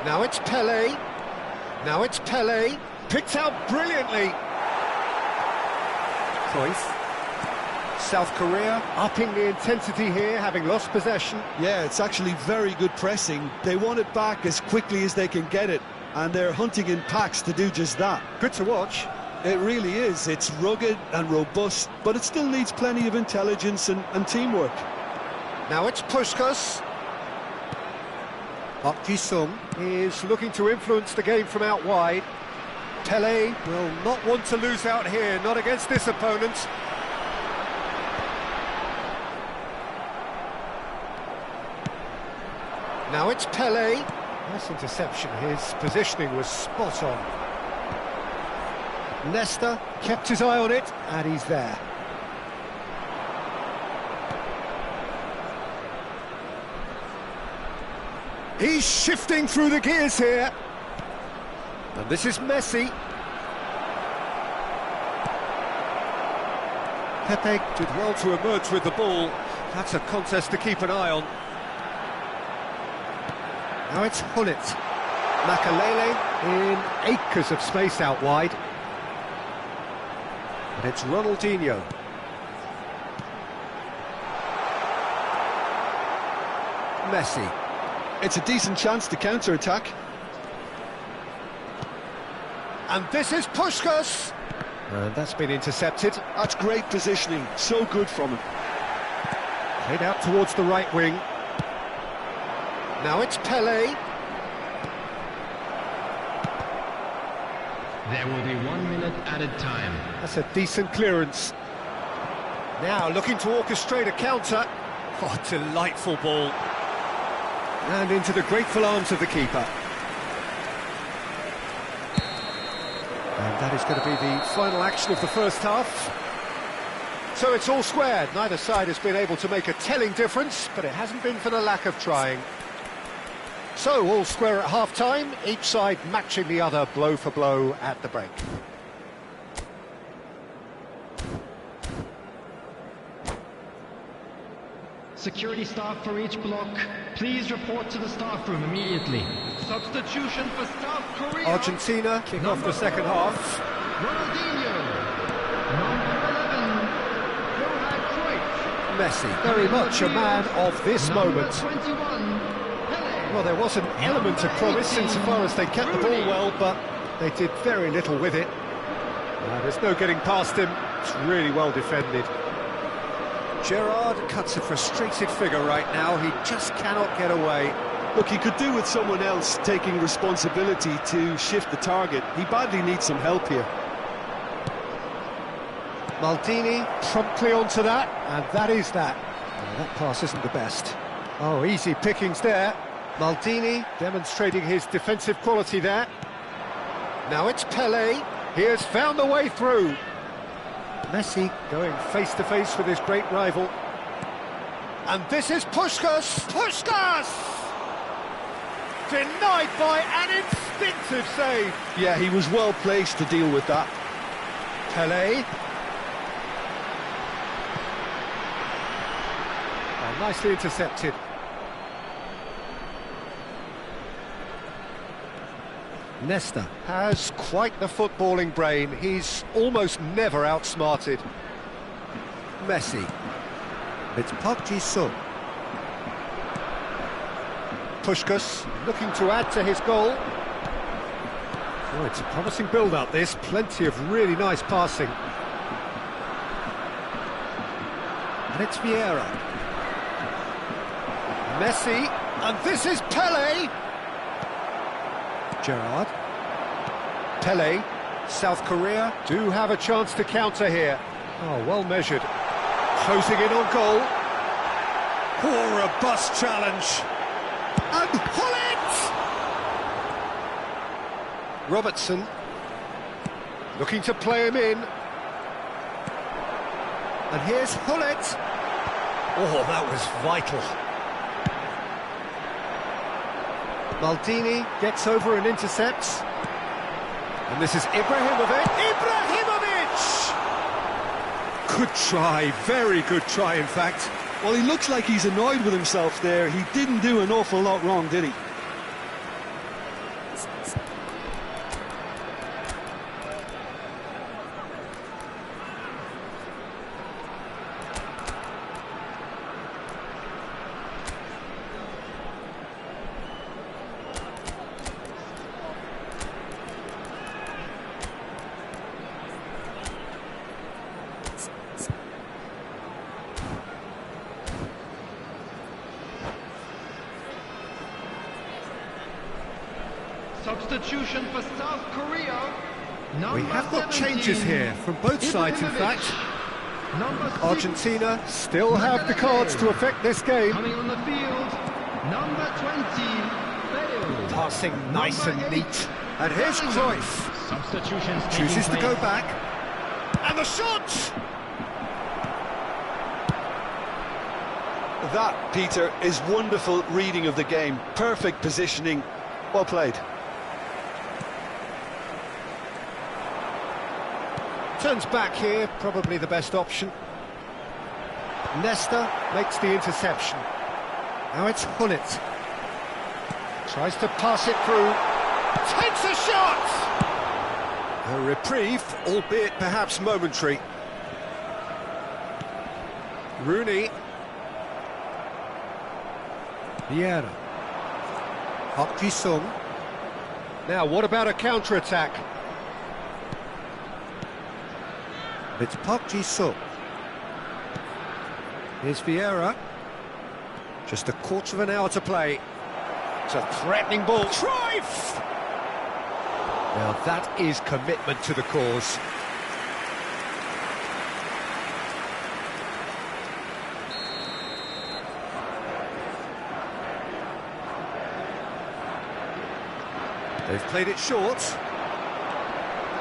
Now it's Pelé. Now it's Pelé. Picked out brilliantly. Cruyff. South Korea upping the intensity here, having lost possession. Yeah, it's actually very good pressing. They want it back as quickly as they can get it, and they're hunting in packs to do just that. Good to watch. It really is. It's rugged and robust, but it still needs plenty of intelligence and teamwork. Now it's Puskas. Park Ji-suk is looking to influence the game from out wide. Pelé will not want to lose out here, not against this opponent. Now it's Pelé. Nice interception, his positioning was spot on. Nesta kept his eye on it, and he's there. He's shifting through the gears here. And this is Messi. Pepe did well to emerge with the ball. That's a contest to keep an eye on. Now it's Hullet. Makalele in acres of space out wide. And it's Ronaldinho. Messi. It's a decent chance to counter-attack. And this is Puskas. And that's been intercepted. That's great positioning, so good from him. Played out towards the right wing. Now it's Pelé. There will be 1 minute added time. That's a decent clearance. Now looking to orchestrate a counter. Oh, delightful ball. And into the grateful arms of the keeper. And that is going to be the final action of the first half. So it's all squared. Neither side has been able to make a telling difference, but it hasn't been for the lack of trying. So all square at half-time, each side matching the other blow for blow at the break. Security staff for each block, please report to the staff room immediately. Substitution for South Korea. Argentina kick off the second half. Ronaldinho. Number 11. Messi, very much a man of this moment. 21. Pelé. Well, there was an element of promise insofar as they kept the ball well, but they did very little with it. There's no getting past him. It's really well defended. Gerrard cuts a frustrated figure right now. He just cannot get away. Look, he could do with someone else taking responsibility to shift the target. He badly needs some help here. Maldini promptly onto that, and that is that. Oh, that pass isn't the best. Oh, easy pickings there. Maldini demonstrating his defensive quality there. Now it's Pelé. He has found the way through. Messi going face-to-face with his great rival. And this is Puskas. Puskas! Denied by an instinctive save. Yeah, he was well placed to deal with that. Pelé. Oh, nicely intercepted. Nesta has quite the footballing brain. He's almost never outsmarted. Messi. It's Park Ji-sung. Puskas looking to add to his goal. Oh, it's a promising build-up, this. Plenty of really nice passing. And it's Vieira. Messi. And this is Pelé. Gerrard. Pelé. South Korea do have a chance to counter here. Oh, well measured. Closing in on goal. Oh, robust challenge. And Hullet! Robertson. Looking to play him in. And here's Hullet. Oh, that was vital. Maldini gets over and intercepts. And this is Ibrahimovic. Ibrahimovic! Good try, very good try, in fact. Well, he looks like he's annoyed with himself there. He didn't do an awful lot wrong, did he? Substitution for South Korea. We have got changes here from both sides, in fact. Argentina still have the cards to affect this game. Coming on the field, number 20, Bale. Passing nice and neat. And here's Cruyff. Substitutions Chooses to taking go place. back. And the shot! That, Peter, is wonderful reading of the game. Perfect positioning. Well played. Turns back here, probably the best option. Nesta makes the interception. Now it's Hullet. Tries to pass it through. Takes a shot! A reprieve, albeit perhaps momentary. Rooney. Vieira. Park Ji-sung. Now, what about a counter-attack? It's Park Ji-sung. Here's Vieira. Just a quarter of an hour to play. It's a threatening ball. Cruyff! Now that is commitment to the cause. They've played it short.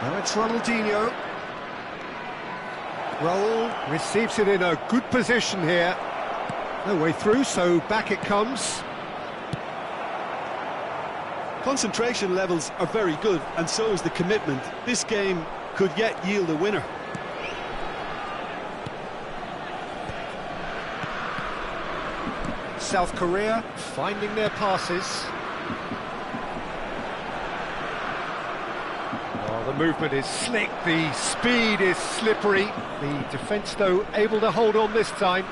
Now it's Ronaldinho. Raul receives it in a good position here. No way through, so back it comes. Concentration levels are very good, and so is the commitment. This game could yet yield a winner. South Korea finding their passes. Oh, the movement is slick, the speed is slippery. The defence, though, able to hold on this time.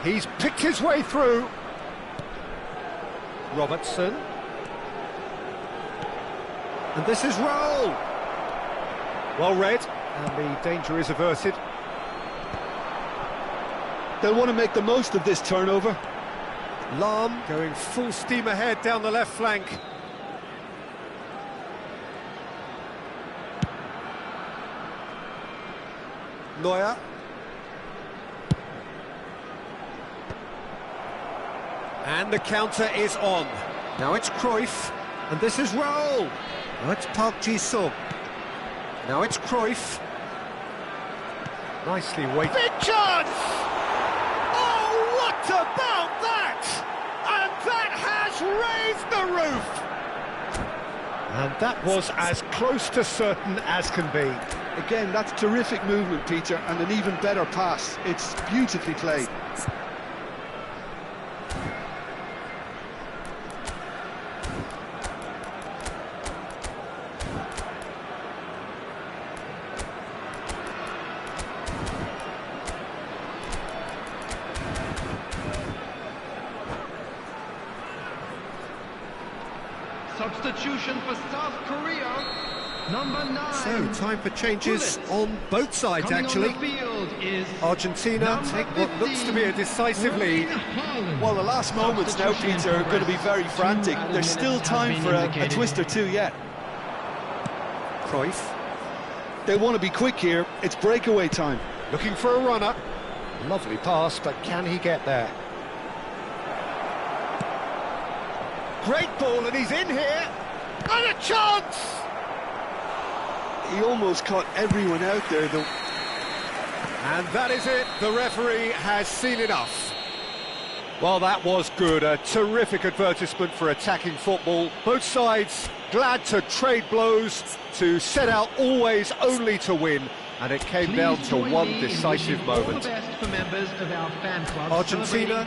He's picked his way through. Robertson. And this is Raul. Well read, and the danger is averted. They'll want to make the most of this turnover. Lam going full steam ahead down the left flank. Neuer. And the counter is on. Now it's Cruyff, and this is Raul. Now it's Park Ji-sung. Now it's Cruyff. Nicely weighted. Big chance! Oh, what about that? And that has raised the roof! And that was as close to certain as can be. Again, that's terrific movement, Peter, and an even better pass. It's beautifully played. Substitution for South Korea. Number 9. So, time for changes on both sides, Coming actually. on the field is Argentina number take what looks to be a 15, decisive lead. Haaland. Well, the last moments now, Peter, are going to be very frantic. There's still time for a twist or two yet. Cruyff They want to be quick here. It's breakaway time. looking for a runner. Lovely pass, but can he get there? Great ball, and he's in here. And a chance! He almost caught everyone out there, though. And that is it. The referee has seen enough. Well, that was good. A terrific advertisement for attacking football. Both sides glad to trade blows, to set out always only to win. And it came down to one decisive moment. Argentina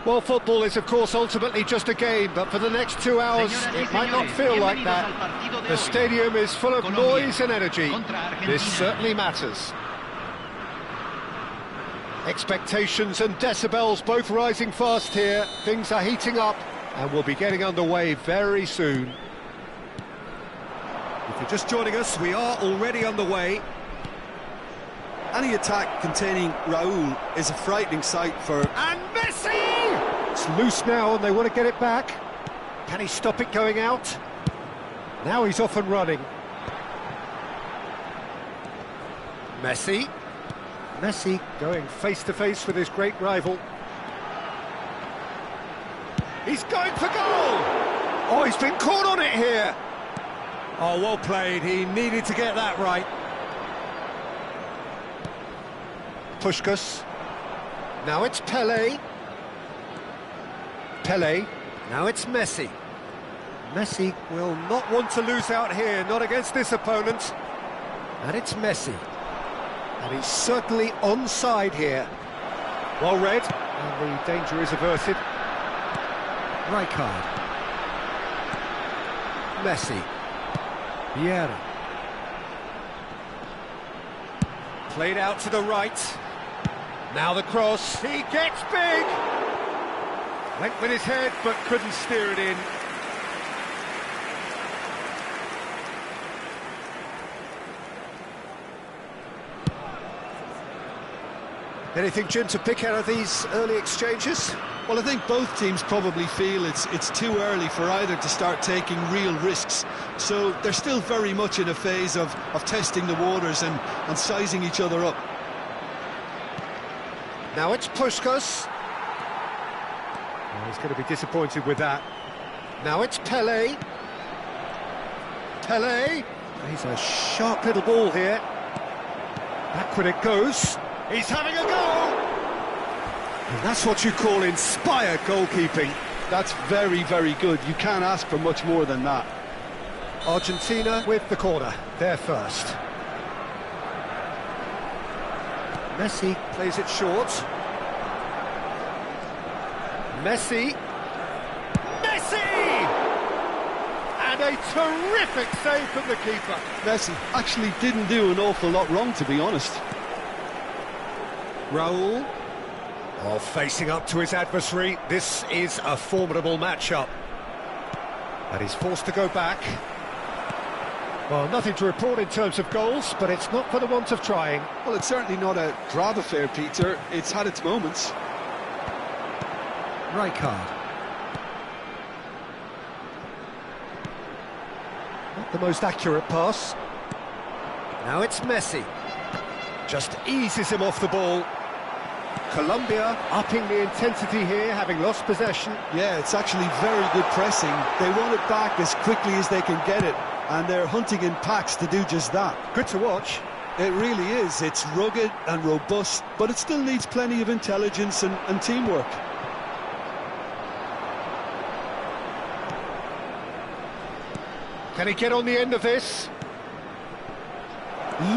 Well, football is, of course, ultimately just a game, but for the next 2 hours, it might not feel like that. The stadium is full of noise and energy. This certainly matters. Expectations and decibels both rising fast here. Things are heating up, and we'll be getting underway very soon. If you're just joining us, we are already underway. Any attack containing Raul is a frightening sight for... And Messi! It's loose now and they want to get it back. Can he stop it going out? Now he's off and running. Messi. Messi going face-to-face with his great rival. He's going for goal! Oh, he's been caught on it here. Oh, well played. He needed to get that right. Puskas. Now it's Pelé. Pelé. Now it's Messi. Messi will not want to lose out here, not against this opponent. And it's Messi. And he's certainly onside here. Well read, and the danger is averted. Rijkaard. Messi. Vieira. Played out to the right. Now the cross. He gets big. Went with his head, but couldn't steer it in. Anything, Jim, to pick out of these early exchanges? Well, I think both teams probably feel it's too early for either to start taking real risks. So they're still very much in a phase of testing the waters and sizing each other up. Now it's Puskas. Oh, he's going to be disappointed with that. Now it's Pelé. Pelé. He's a sharp little ball here. Back when it goes. He's having a goal! And that's what you call inspired goalkeeping. That's very, very good. You can't ask for much more than that. Argentina with the corner. They're first. Messi plays it short. Messi. Messi! And a terrific save from the keeper. Messi actually didn't do an awful lot wrong, to be honest. Raul. Oh, facing up to his adversary. This is a formidable matchup. And he's forced to go back. Well, nothing to report in terms of goals, but it's not for the want of trying. Well, it's certainly not a grab affair, Peter. It's had its moments. Rijkaard. Not the most accurate pass. Now it's Messi. Just eases him off the ball. Colombia upping the intensity here, having lost possession. Yeah, it's actually very good pressing. They want it back as quickly as they can get it, and they're hunting in packs to do just that. Good to watch. It really is. It's rugged and robust, but it still needs plenty of intelligence and teamwork. Can he get on the end of this?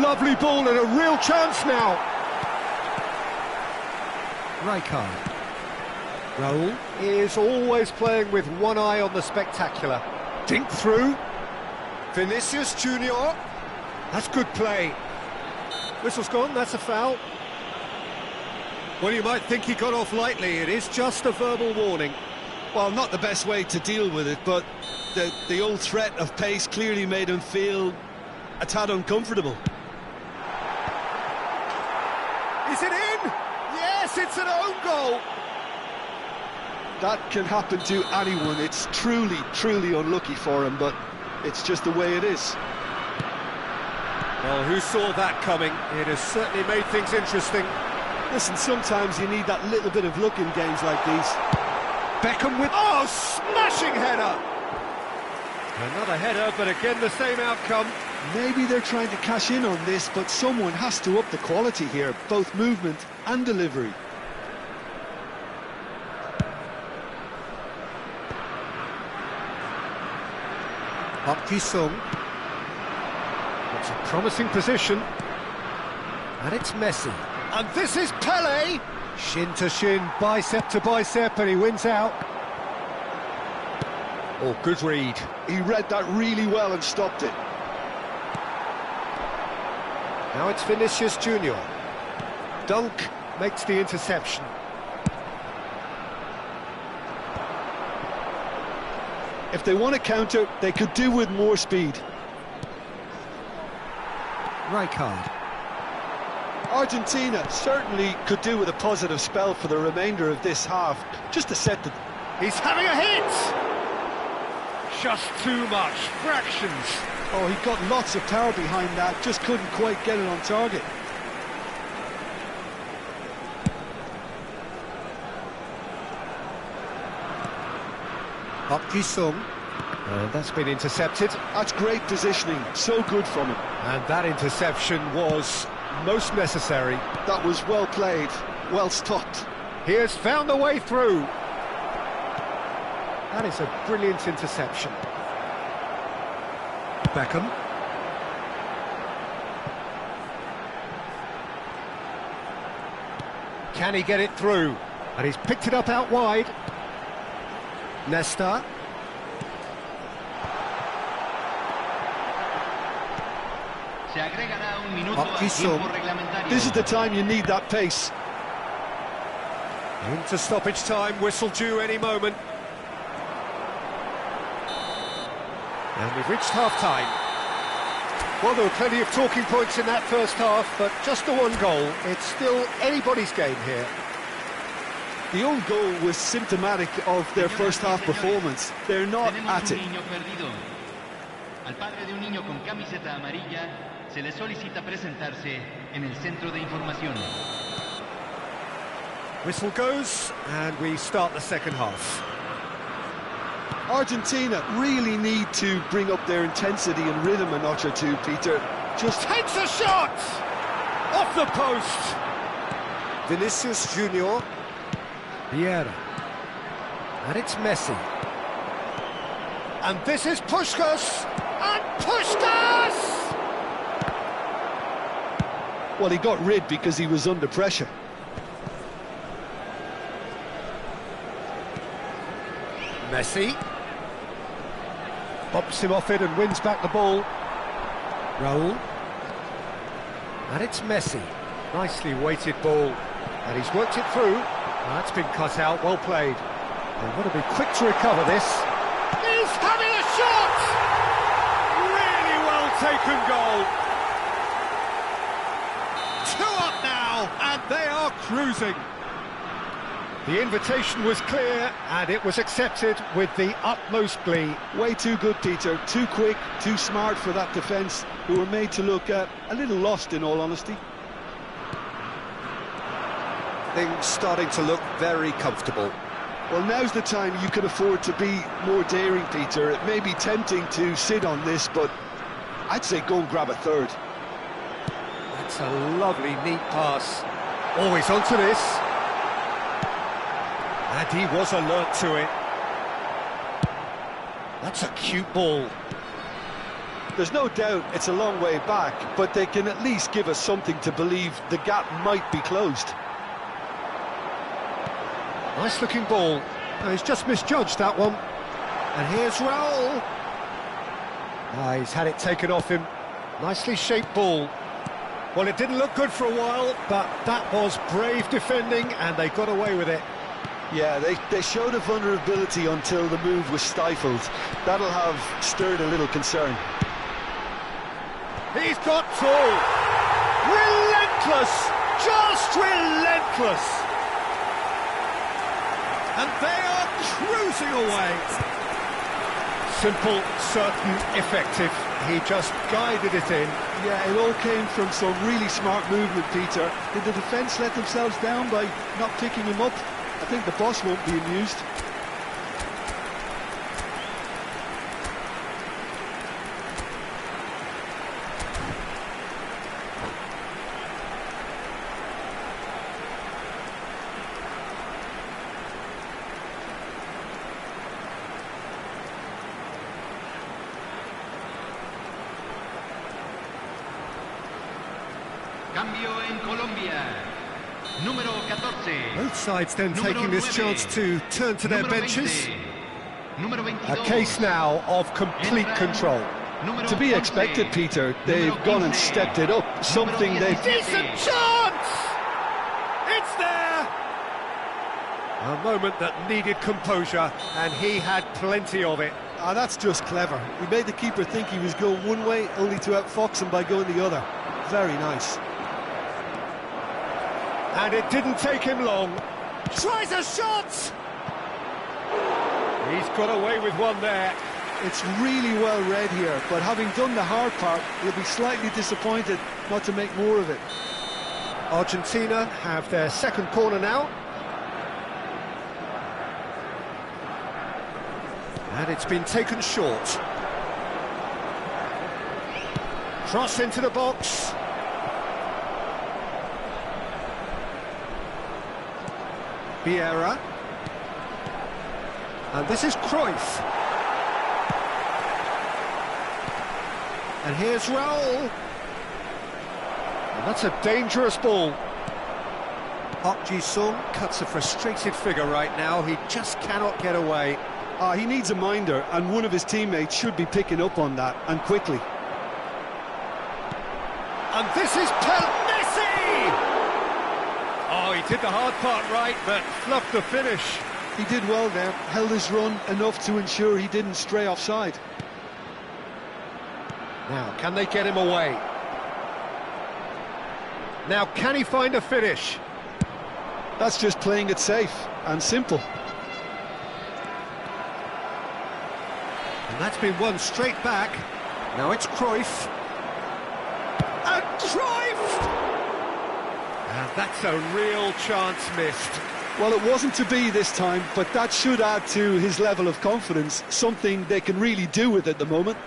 Lovely ball and a real chance now. Rijkaard. Raul is always playing with one eye on the spectacular. Dink through. Vinicius Junior. That's good play. Whistle's gone, that's a foul. Well, you might think he got off lightly. It is just a verbal warning. Well, not the best way to deal with it, but the old threat of pace clearly made him feel a tad uncomfortable. Is it in? Yes, it's an own goal. That can happen to anyone. It's truly, truly unlucky for him, but it's just the way it is. Well, who saw that coming? It has certainly made things interesting. Listen, sometimes you need that little bit of luck in games like these. Beckham with... Oh, smashing header! Another header, but again the same outcome. Maybe they're trying to cash in on this, but someone has to up the quality here, both movement and delivery. It's a promising position. And it's Messi. And this is Pele! Shin to shin, bicep to bicep, and he wins out. Oh, good read. He read that really well and stopped it. Now it's Vinicius Junior. Dunk makes the interception. If they want to counter, they could do with more speed. Rijkaard. Argentina certainly could do with a positive spell for the remainder of this half, just to set the... He's having a hit! Just too much, fractions. Oh, he got lots of power behind that, just couldn't quite get it on target. And that's been intercepted. That's great positioning, so good from him. And that interception was most necessary. That was well played, well stopped. He has found the way through. That is a brilliant interception. Beckham. Can he get it through? And he's picked it up out wide. Nesta. Se agregará un minuto al tiempo reglamentario. This is the time you need that pace. Into stoppage time, whistle due any moment. And we've reached half-time. Well, there were plenty of talking points in that first half, but just the one goal. It's still anybody's game here. The own goal was symptomatic of their first half performance. They're not at it. Al padre de un niño con camiseta amarilla se le solicita presentarse en el centro de información. Whistle goes, and we start the second half. Argentina really need to bring up their intensity and rhythm a notch or two, Peter. Just takes a shot! Off the post! Vinicius Junior. Vieira. And it's Messi. And this is Puskas! And Puskas! Well, he got rid because he was under pressure. Messi. Bumps him off it and wins back the ball. Raul. And it's Messi. Nicely weighted ball. And he's worked it through. That's been cut out, well played. They've got to be quick to recover this. He's having a shot! Really well taken goal. 2 up now, and they are cruising. The invitation was clear, and it was accepted with the utmost glee. Way too good, Peter. Too quick, too smart for that defence, who were made to look a little lost, in all honesty. Things starting to look very comfortable. Well, now's the time you can afford to be more daring, Peter. It may be tempting to sit on this, but I'd say go and grab a third. That's a lovely, neat pass. Always onto this. And he was alert to it. That's a cute ball. There's no doubt it's a long way back, but they can at least give us something to believe the gap might be closed. Nice looking ball. Oh, he's just misjudged that one. And here's Raul. He's had it taken off him. Nicely shaped ball. Well, it didn't look good for a while, but that was brave defending, and they got away with it. Yeah, they showed a vulnerability until the move was stifled. That'll have stirred a little concern. He's got through. Relentless. just relentless. And they are cruising away. Simple, certain, effective. He just guided it in. Yeah, it all came from some really smart movement, Peter. Did the defence let themselves down by not picking him up? I think the boss won't be amused. Cambio en Colombia. Número 14. Both sides then Número taking this 9. chance to turn to their Número benches. 20. Número A 22. case now of complete control. Número To be 11. expected, Peter. They've Número gone and 15. stepped it up. Something Número they've... 17. Decent chance! It's there! A moment that needed composure, and he had plenty of it. Ah, that's just clever. He made the keeper think he was going one way, only to outfox him by going the other. Very nice. And it didn't take him long. Tries a shot! He's got away with one there. It's really well read here, but having done the hard part, he'll be slightly disappointed not to make more of it. Argentina have their second corner now. And it's been taken short. Cross into the box. Vieira. And this is Cruyff. And here's Raul. And that's a dangerous ball. Park Ji-sung cuts a frustrated figure right now. He just cannot get away. He needs a minder, and one of his teammates should be picking up on that, and quickly. And this is Messi! Oh, he did the hard part right, but fluffed the finish. He did well there, held his run enough to ensure he didn't stray offside. Now, can they get him away? Now, can he find a finish? That's just playing it safe and simple. And that's been won straight back. Now it's Cruyff. And Cruyff! And that's a real chance missed. Well, it wasn't to be this time, but that should add to his level of confidence, something they can really do with at the moment.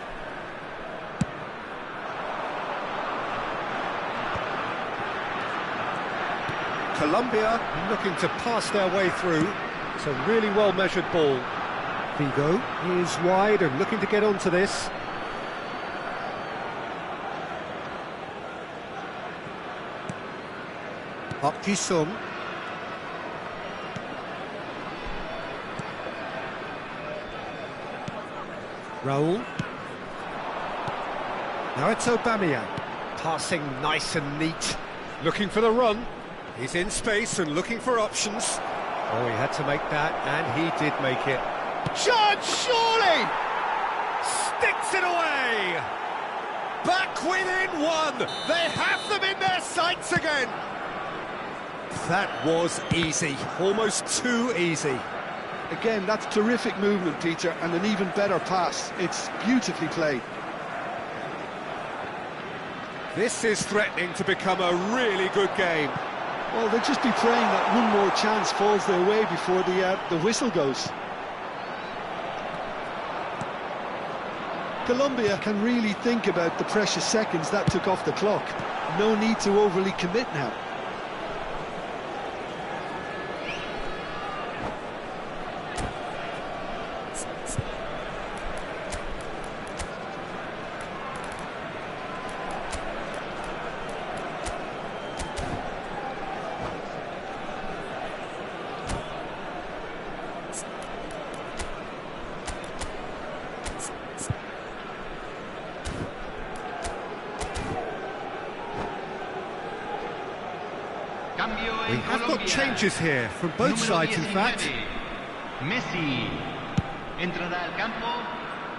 Colombia looking to pass their way through. It's a really well-measured ball. Figo is wide and looking to get onto this. Park Ji-sung. Raul. Now it's Aubameyang. Passing nice and neat. Looking for the run. He's in space and looking for options. Oh, he had to make that, and he did make it. Chance, surely! Sticks it away! Back within one! They have them in their sights again! That was easy, almost too easy. Again, that's terrific movement, Peter, and an even better pass. It's beautifully played. This is threatening to become a really good game. Well, they'll just be praying that one more chance falls their way before the whistle goes. Colombia can really think about the precious seconds that took off the clock. No need to overly commit now. We have got changes here from both sides, in fact. Messi entrará al campo.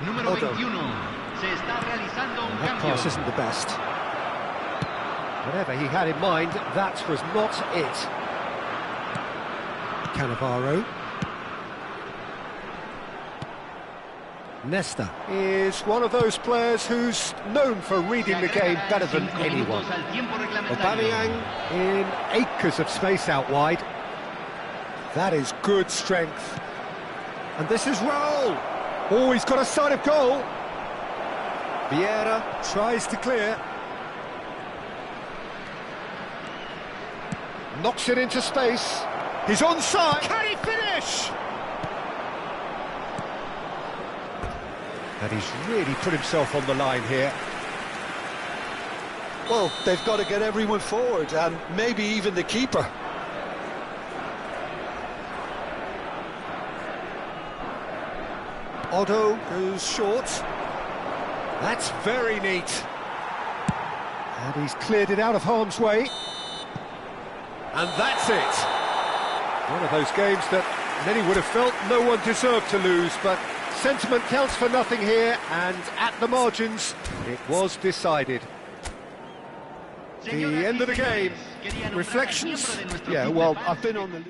Número Otto. 21. Se está realizando un That cambio. pass isn't the best. Whatever he had in mind, that was not it. Cannavaro. Nesta is one of those players who's known for reading the game better than anyone. Aubameyang in acres of space out wide. That is good strength. And this is Raul. Oh, he's got a sight of goal. Vieira tries to clear. Knocks it into space. He's onside. Can he finish? And he's really put himself on the line here. Well, they've got to get everyone forward, and maybe even the keeper. Otto goes short. That's very neat. And he's cleared it out of harm's way. And that's it. One of those games that many would have felt no one deserved to lose, but sentiment counts for nothing here, and at the margins, it was decided. The end of the game. Reflections? Yeah, well, I've been on the...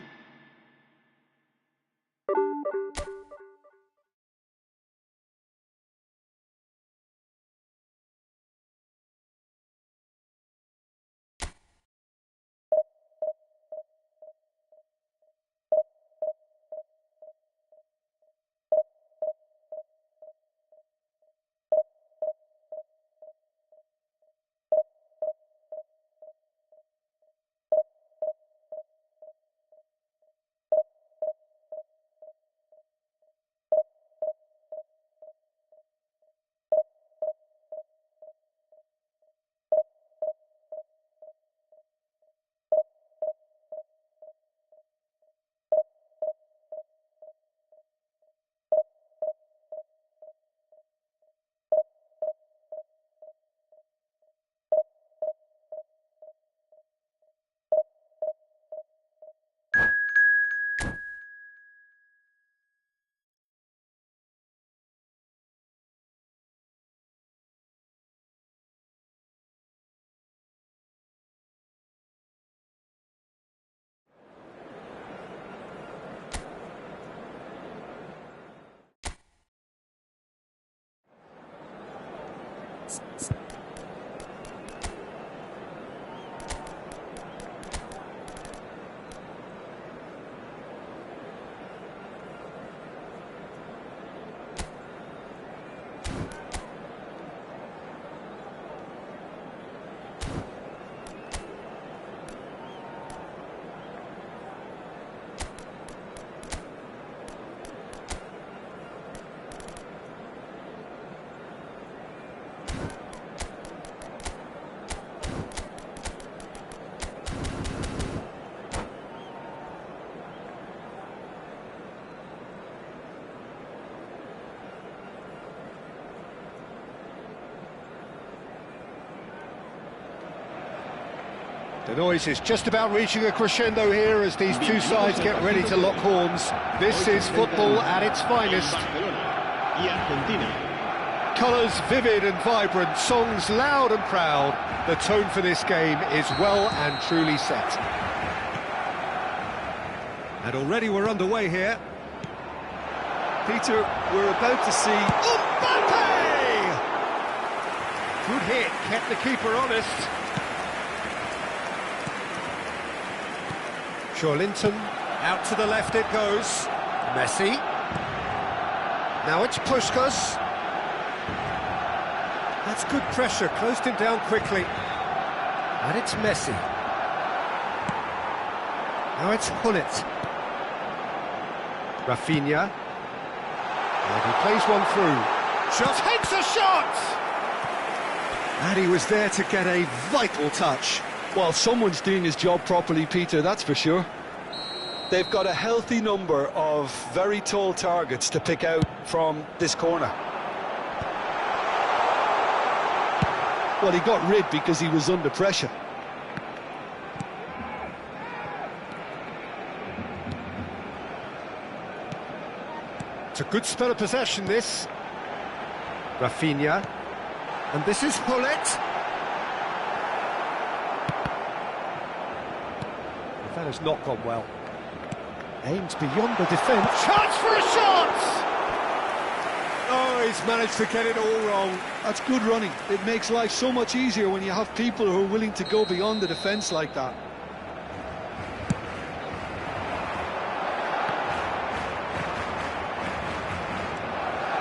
The noise is just about reaching a crescendo here as these two sides get ready to lock horns. This is football at its finest. Colours vivid and vibrant, songs loud and proud. The tone for this game is well and truly set. And already we're underway here. Peter, we're about to see... Mbappe! Good hit, kept the keeper honest. Linton, out to the left it goes. Messi. Now it's Puskás. That's good pressure, closed him down quickly. And it's Messi. Now it's Gullit. Rafinha. And he plays one through. Just hits a shot! And he was there to get a vital touch. Well, someone's doing his job properly, Peter, that's for sure. They've got a healthy number of very tall targets to pick out from this corner. Well, he got rid because he was under pressure. It's a good spell of possession, this. Rafinha. And this is Gullit. That has not gone well. Aims beyond the defence. Chance for a shot! Oh, he's managed to get it all wrong. That's good running. It makes life so much easier when you have people who are willing to go beyond the defence like that.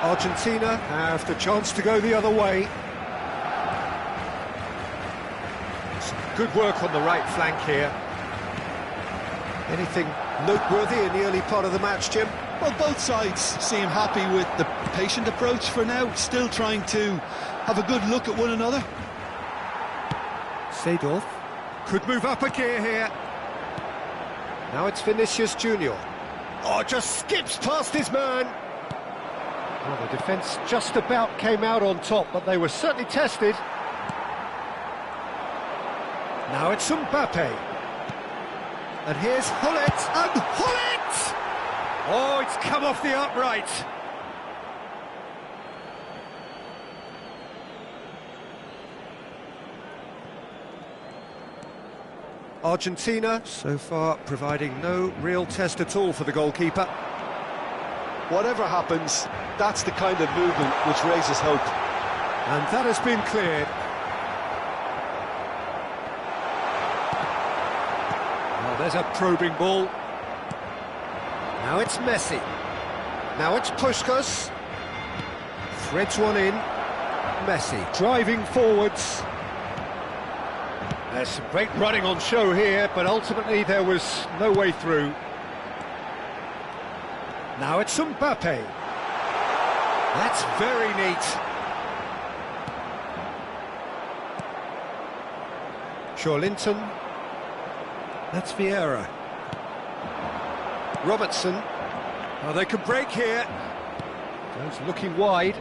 Argentina have the chance to go the other way. Some good work on the right flank here. Anything noteworthy in the early part of the match, Jim? Well, both sides seem happy with the patient approach for now, still trying to have a good look at one another. Seedorf could move up a gear here. Now it's Vinicius Junior. Oh, just skips past his man. Well, the defence just about came out on top, but they were certainly tested. Now it's Mbappe. And here's Hullet, and Hullet! Oh, it's come off the upright. Argentina, so far, providing no real test at all for the goalkeeper. Whatever happens, that's the kind of movement which raises hope. And that has been cleared. Well, there's a probing ball. Now it's Messi. Now it's Puskas. Threads one in. Messi driving forwards. There's some great running on show here, but ultimately there was no way through. Now it's Mbappe. That's very neat. Joelinton. That's Vieira. Robertson. Oh, they could break here. Those looking wide.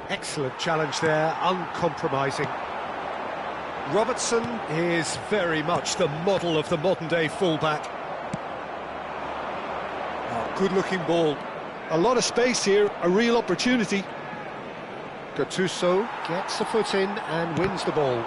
Excellent challenge there, uncompromising. Robertson is very much the model of the modern-day fullback. Oh, good-looking ball. A lot of space here, a real opportunity. Gattuso gets a foot in and wins the ball.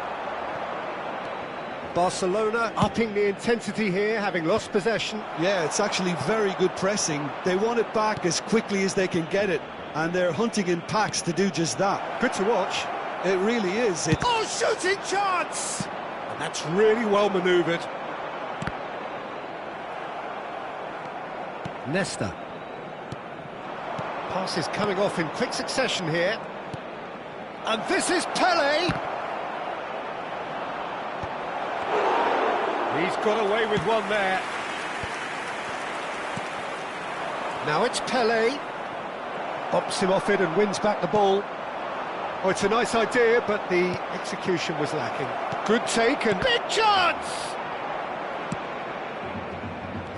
Barcelona upping the intensity here, having lost possession. Yeah, it's actually very good pressing. They want it back as quickly as they can get it, and they're hunting in packs to do just that. Good to watch. It really is. Oh, shooting chance! And that's really well manoeuvred. Nesta. Passes coming off in quick succession here. And this is Pele! He's got away with one there. Now it's Pele. Bops him off it and wins back the ball. Oh, it's a nice idea, but the execution was lacking. Good take and big chance!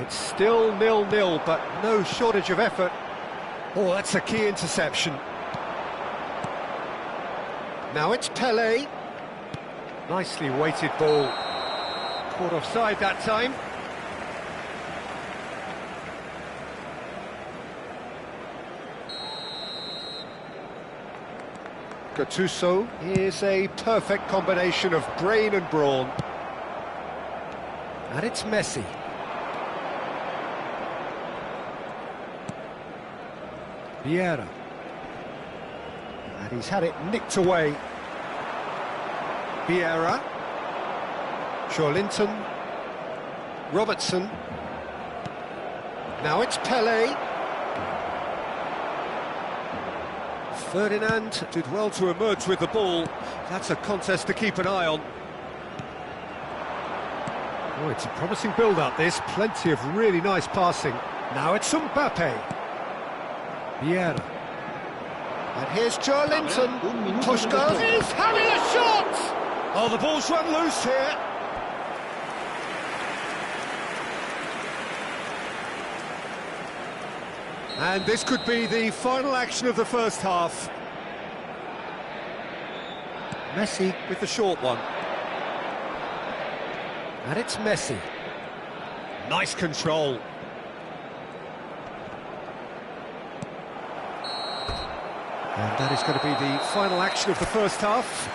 It's still 0-0, but no shortage of effort. Oh, that's a key interception. Now it's Pele. Nicely weighted ball. Caught offside that time. Gattuso is a perfect combination of brain and brawn. And it's Messi. Vieira. And he's had it nicked away. Vieira. Joelinton. Robertson. Now it's Pele. Ferdinand did well to emerge with the ball. That's a contest to keep an eye on. Oh, it's a promising build-up, this. Plenty of really nice passing. Now it's Mbappe. Vieira. And here's Joelinton. Puskas. He's having a shot! Oh, the ball's run loose here. And this could be the final action of the first half. Messi with the short one. And it's Messi. Nice control. And that is going to be the final action of the first half.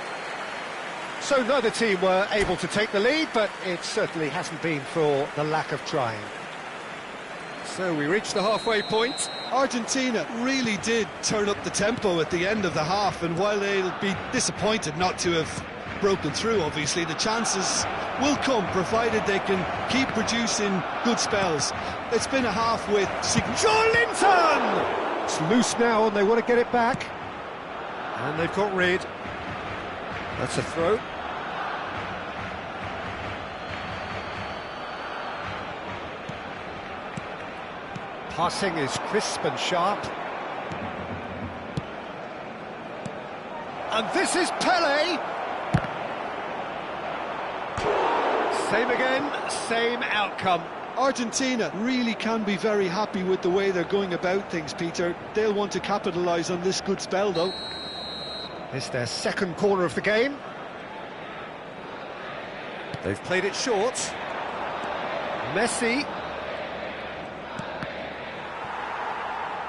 So neither team were able to take the lead, but it certainly hasn't been for the lack of trying. So we reach the halfway point. Argentina really did turn up the tempo at the end of the half, and while they'll be disappointed not to have broken through, obviously, the chances will come, provided they can keep producing good spells. It's been a half with... Joelinton! It's loose now, and they want to get it back. And they've got rid. That's a throw. Passing is crisp and sharp. And this is Pele. Same again, same outcome. Argentina really can be very happy with the way they're going about things, Peter. They'll want to capitalise on this good spell, though. It's their second corner of the game. They've played it short. Messi.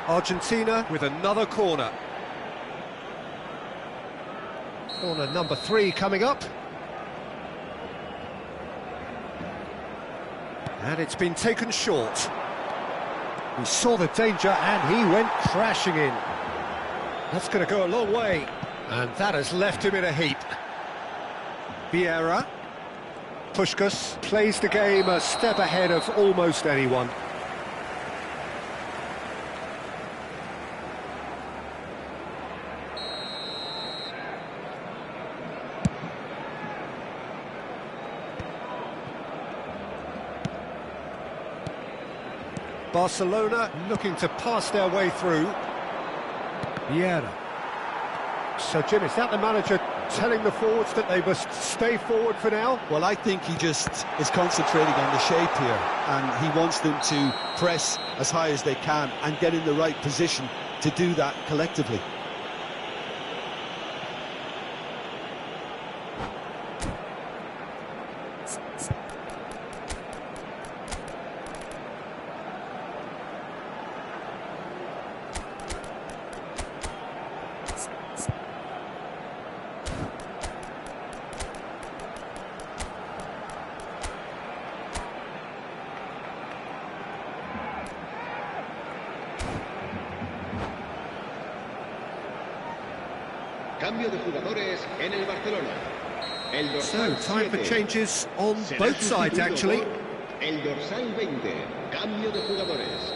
Argentina with another corner. Corner number 3 coming up. And it's been taken short. He saw the danger and he went crashing in. That's going to go a long way. And that has left him in a heap. Vieira. Puskás plays the game a step ahead of almost anyone. Barcelona looking to pass their way through. Vieira. So, Jim, is that the manager telling the forwards that they must stay forward for now? Well, I think he just is concentrating on the shape here, and he wants them to press as high as they can and get in the right position to do that collectively. Cambio de jugadores en el Barcelona. So, time for changes on both sides, actually. El dorsal 20. Cambio de jugadores.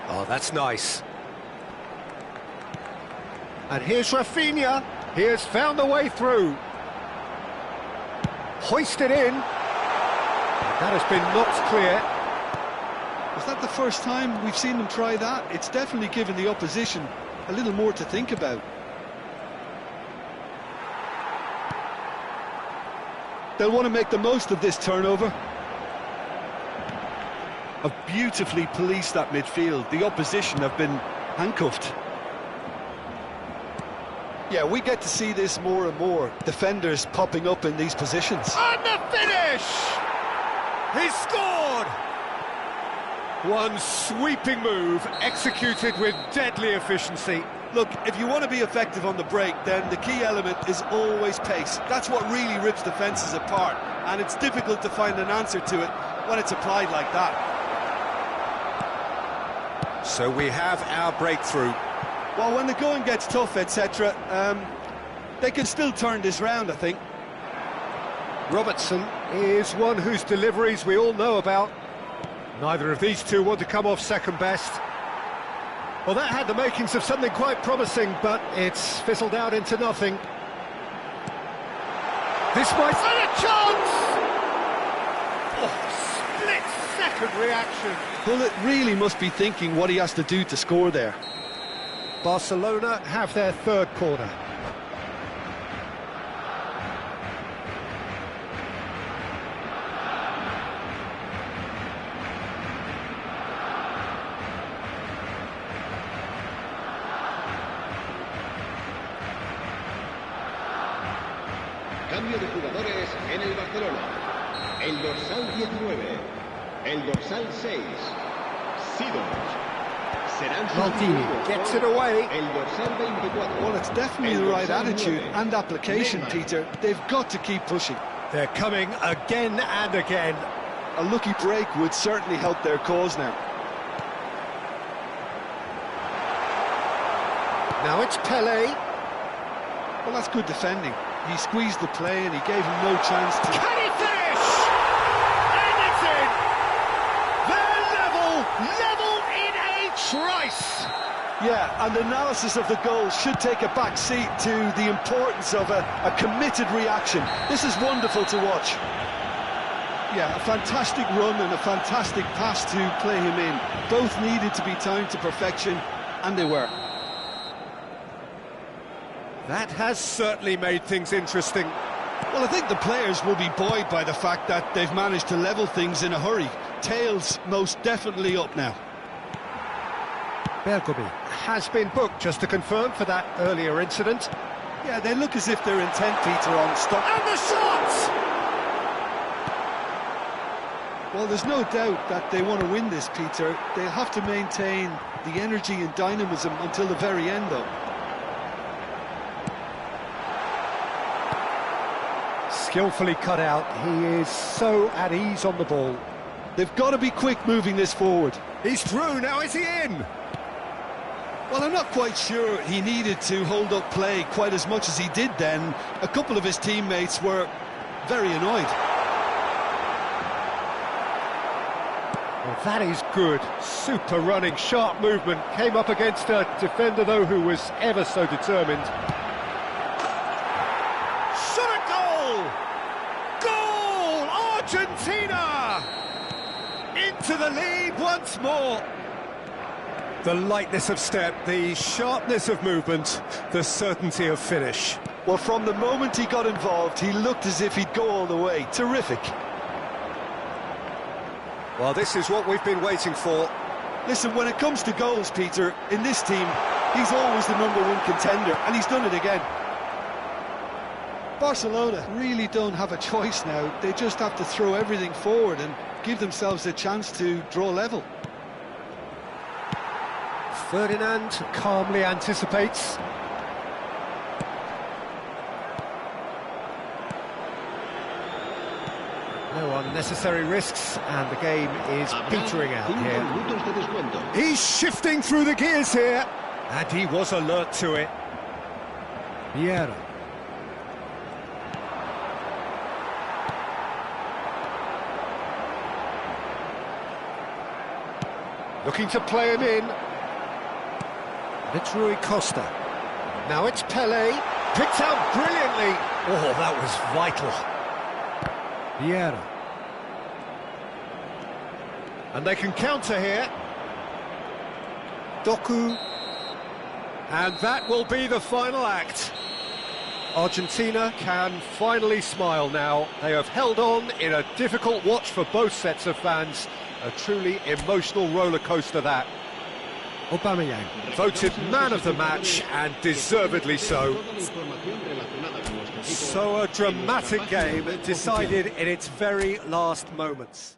Oh, that's nice. And here's Rafinha. He has found the way through. Hoisted in. That has been knocked clear. Is that the first time we've seen them try that? It's definitely given the opposition a little more to think about. They'll want to make the most of this turnover. Have beautifully policed that midfield. The opposition have been handcuffed. Yeah, we get to see this more and more. Defenders popping up in these positions. And the finish! He scored! One sweeping move, executed with deadly efficiency. Look, if you want to be effective on the break, then the key element is always pace. That's what really rips defences apart, and it's difficult to find an answer to it when it's applied like that. So we have our breakthrough. Well, when the going gets tough, etc., they can still turn this round, I think. Robertson is one whose deliveries we all know about. Neither of these two want to come off second best. Well, that had the makings of something quite promising, but it's fizzled out into nothing. This might... And a chance! Oh, split-second reaction. Bullet really must be thinking what he has to do to score there. Barcelona have their third corner. Cambio de jugadores en el Barcelona. El dorsal 19. El dorsal 6. Sidorf. Serán Maldini sustituidos gets por it away. el dorsal 24. Well, it's definitely the right attitude and application, Peter. They've got to keep pushing. They're coming again and again. A lucky break would certainly help their cause now. Now it's Pele. Well, that's good defending. He squeezed the play and he gave him no chance to... Can he finish? And it's in! They're level in a trice! Yeah, and analysis of the goal should take a back seat to the importance of a committed reaction. This is wonderful to watch. Yeah, a fantastic run and a fantastic pass to play him in. Both needed to be timed to perfection, and they were. That has certainly made things interesting. Well, I think the players will be buoyed by the fact that they've managed to level things in a hurry. Tails most definitely up now. Bergomi has been booked, just to confirm, for that earlier incident. Yeah, they look as if they're intent, Peter, on stop. And the shot! Well, there's no doubt that they want to win this, Peter. They'll have to maintain the energy and dynamism until the very end, though. Skillfully cut out. He is so at ease on the ball. They've got to be quick moving this forward. He's through, now is he in? Well, I'm not quite sure he needed to hold up play quite as much as he did then. A couple of his teammates were very annoyed. Well, that is good. Super running, sharp movement. Came up against a defender, though, who was ever so determined. Shot at goal! Goal! Argentina! Into the lead once more. The lightness of step, the sharpness of movement, the certainty of finish. Well, from the moment he got involved, he looked as if he'd go all the way. Terrific. Well, this is what we've been waiting for. Listen, when it comes to goals, Peter, in this team, he's always the #1 contender, and he's done it again. Barcelona really don't have a choice now. They just have to throw everything forward and give themselves a chance to draw level. Ferdinand calmly anticipates. No unnecessary risks, and the game is petering out here. Minutos de descuento. He's shifting through the gears here, and he was alert to it. Vieira. Looking to play him in. It's Rui Costa. Now it's Pele. Picked out brilliantly. Oh, that was vital. Vieira. And they can counter here. Doku. And that will be the final act. Argentina can finally smile now. They have held on in a difficult watch for both sets of fans. A truly emotional roller coaster, that. Aubameyang voted man of the match, and deservedly so. So a dramatic game decided in its very last moments.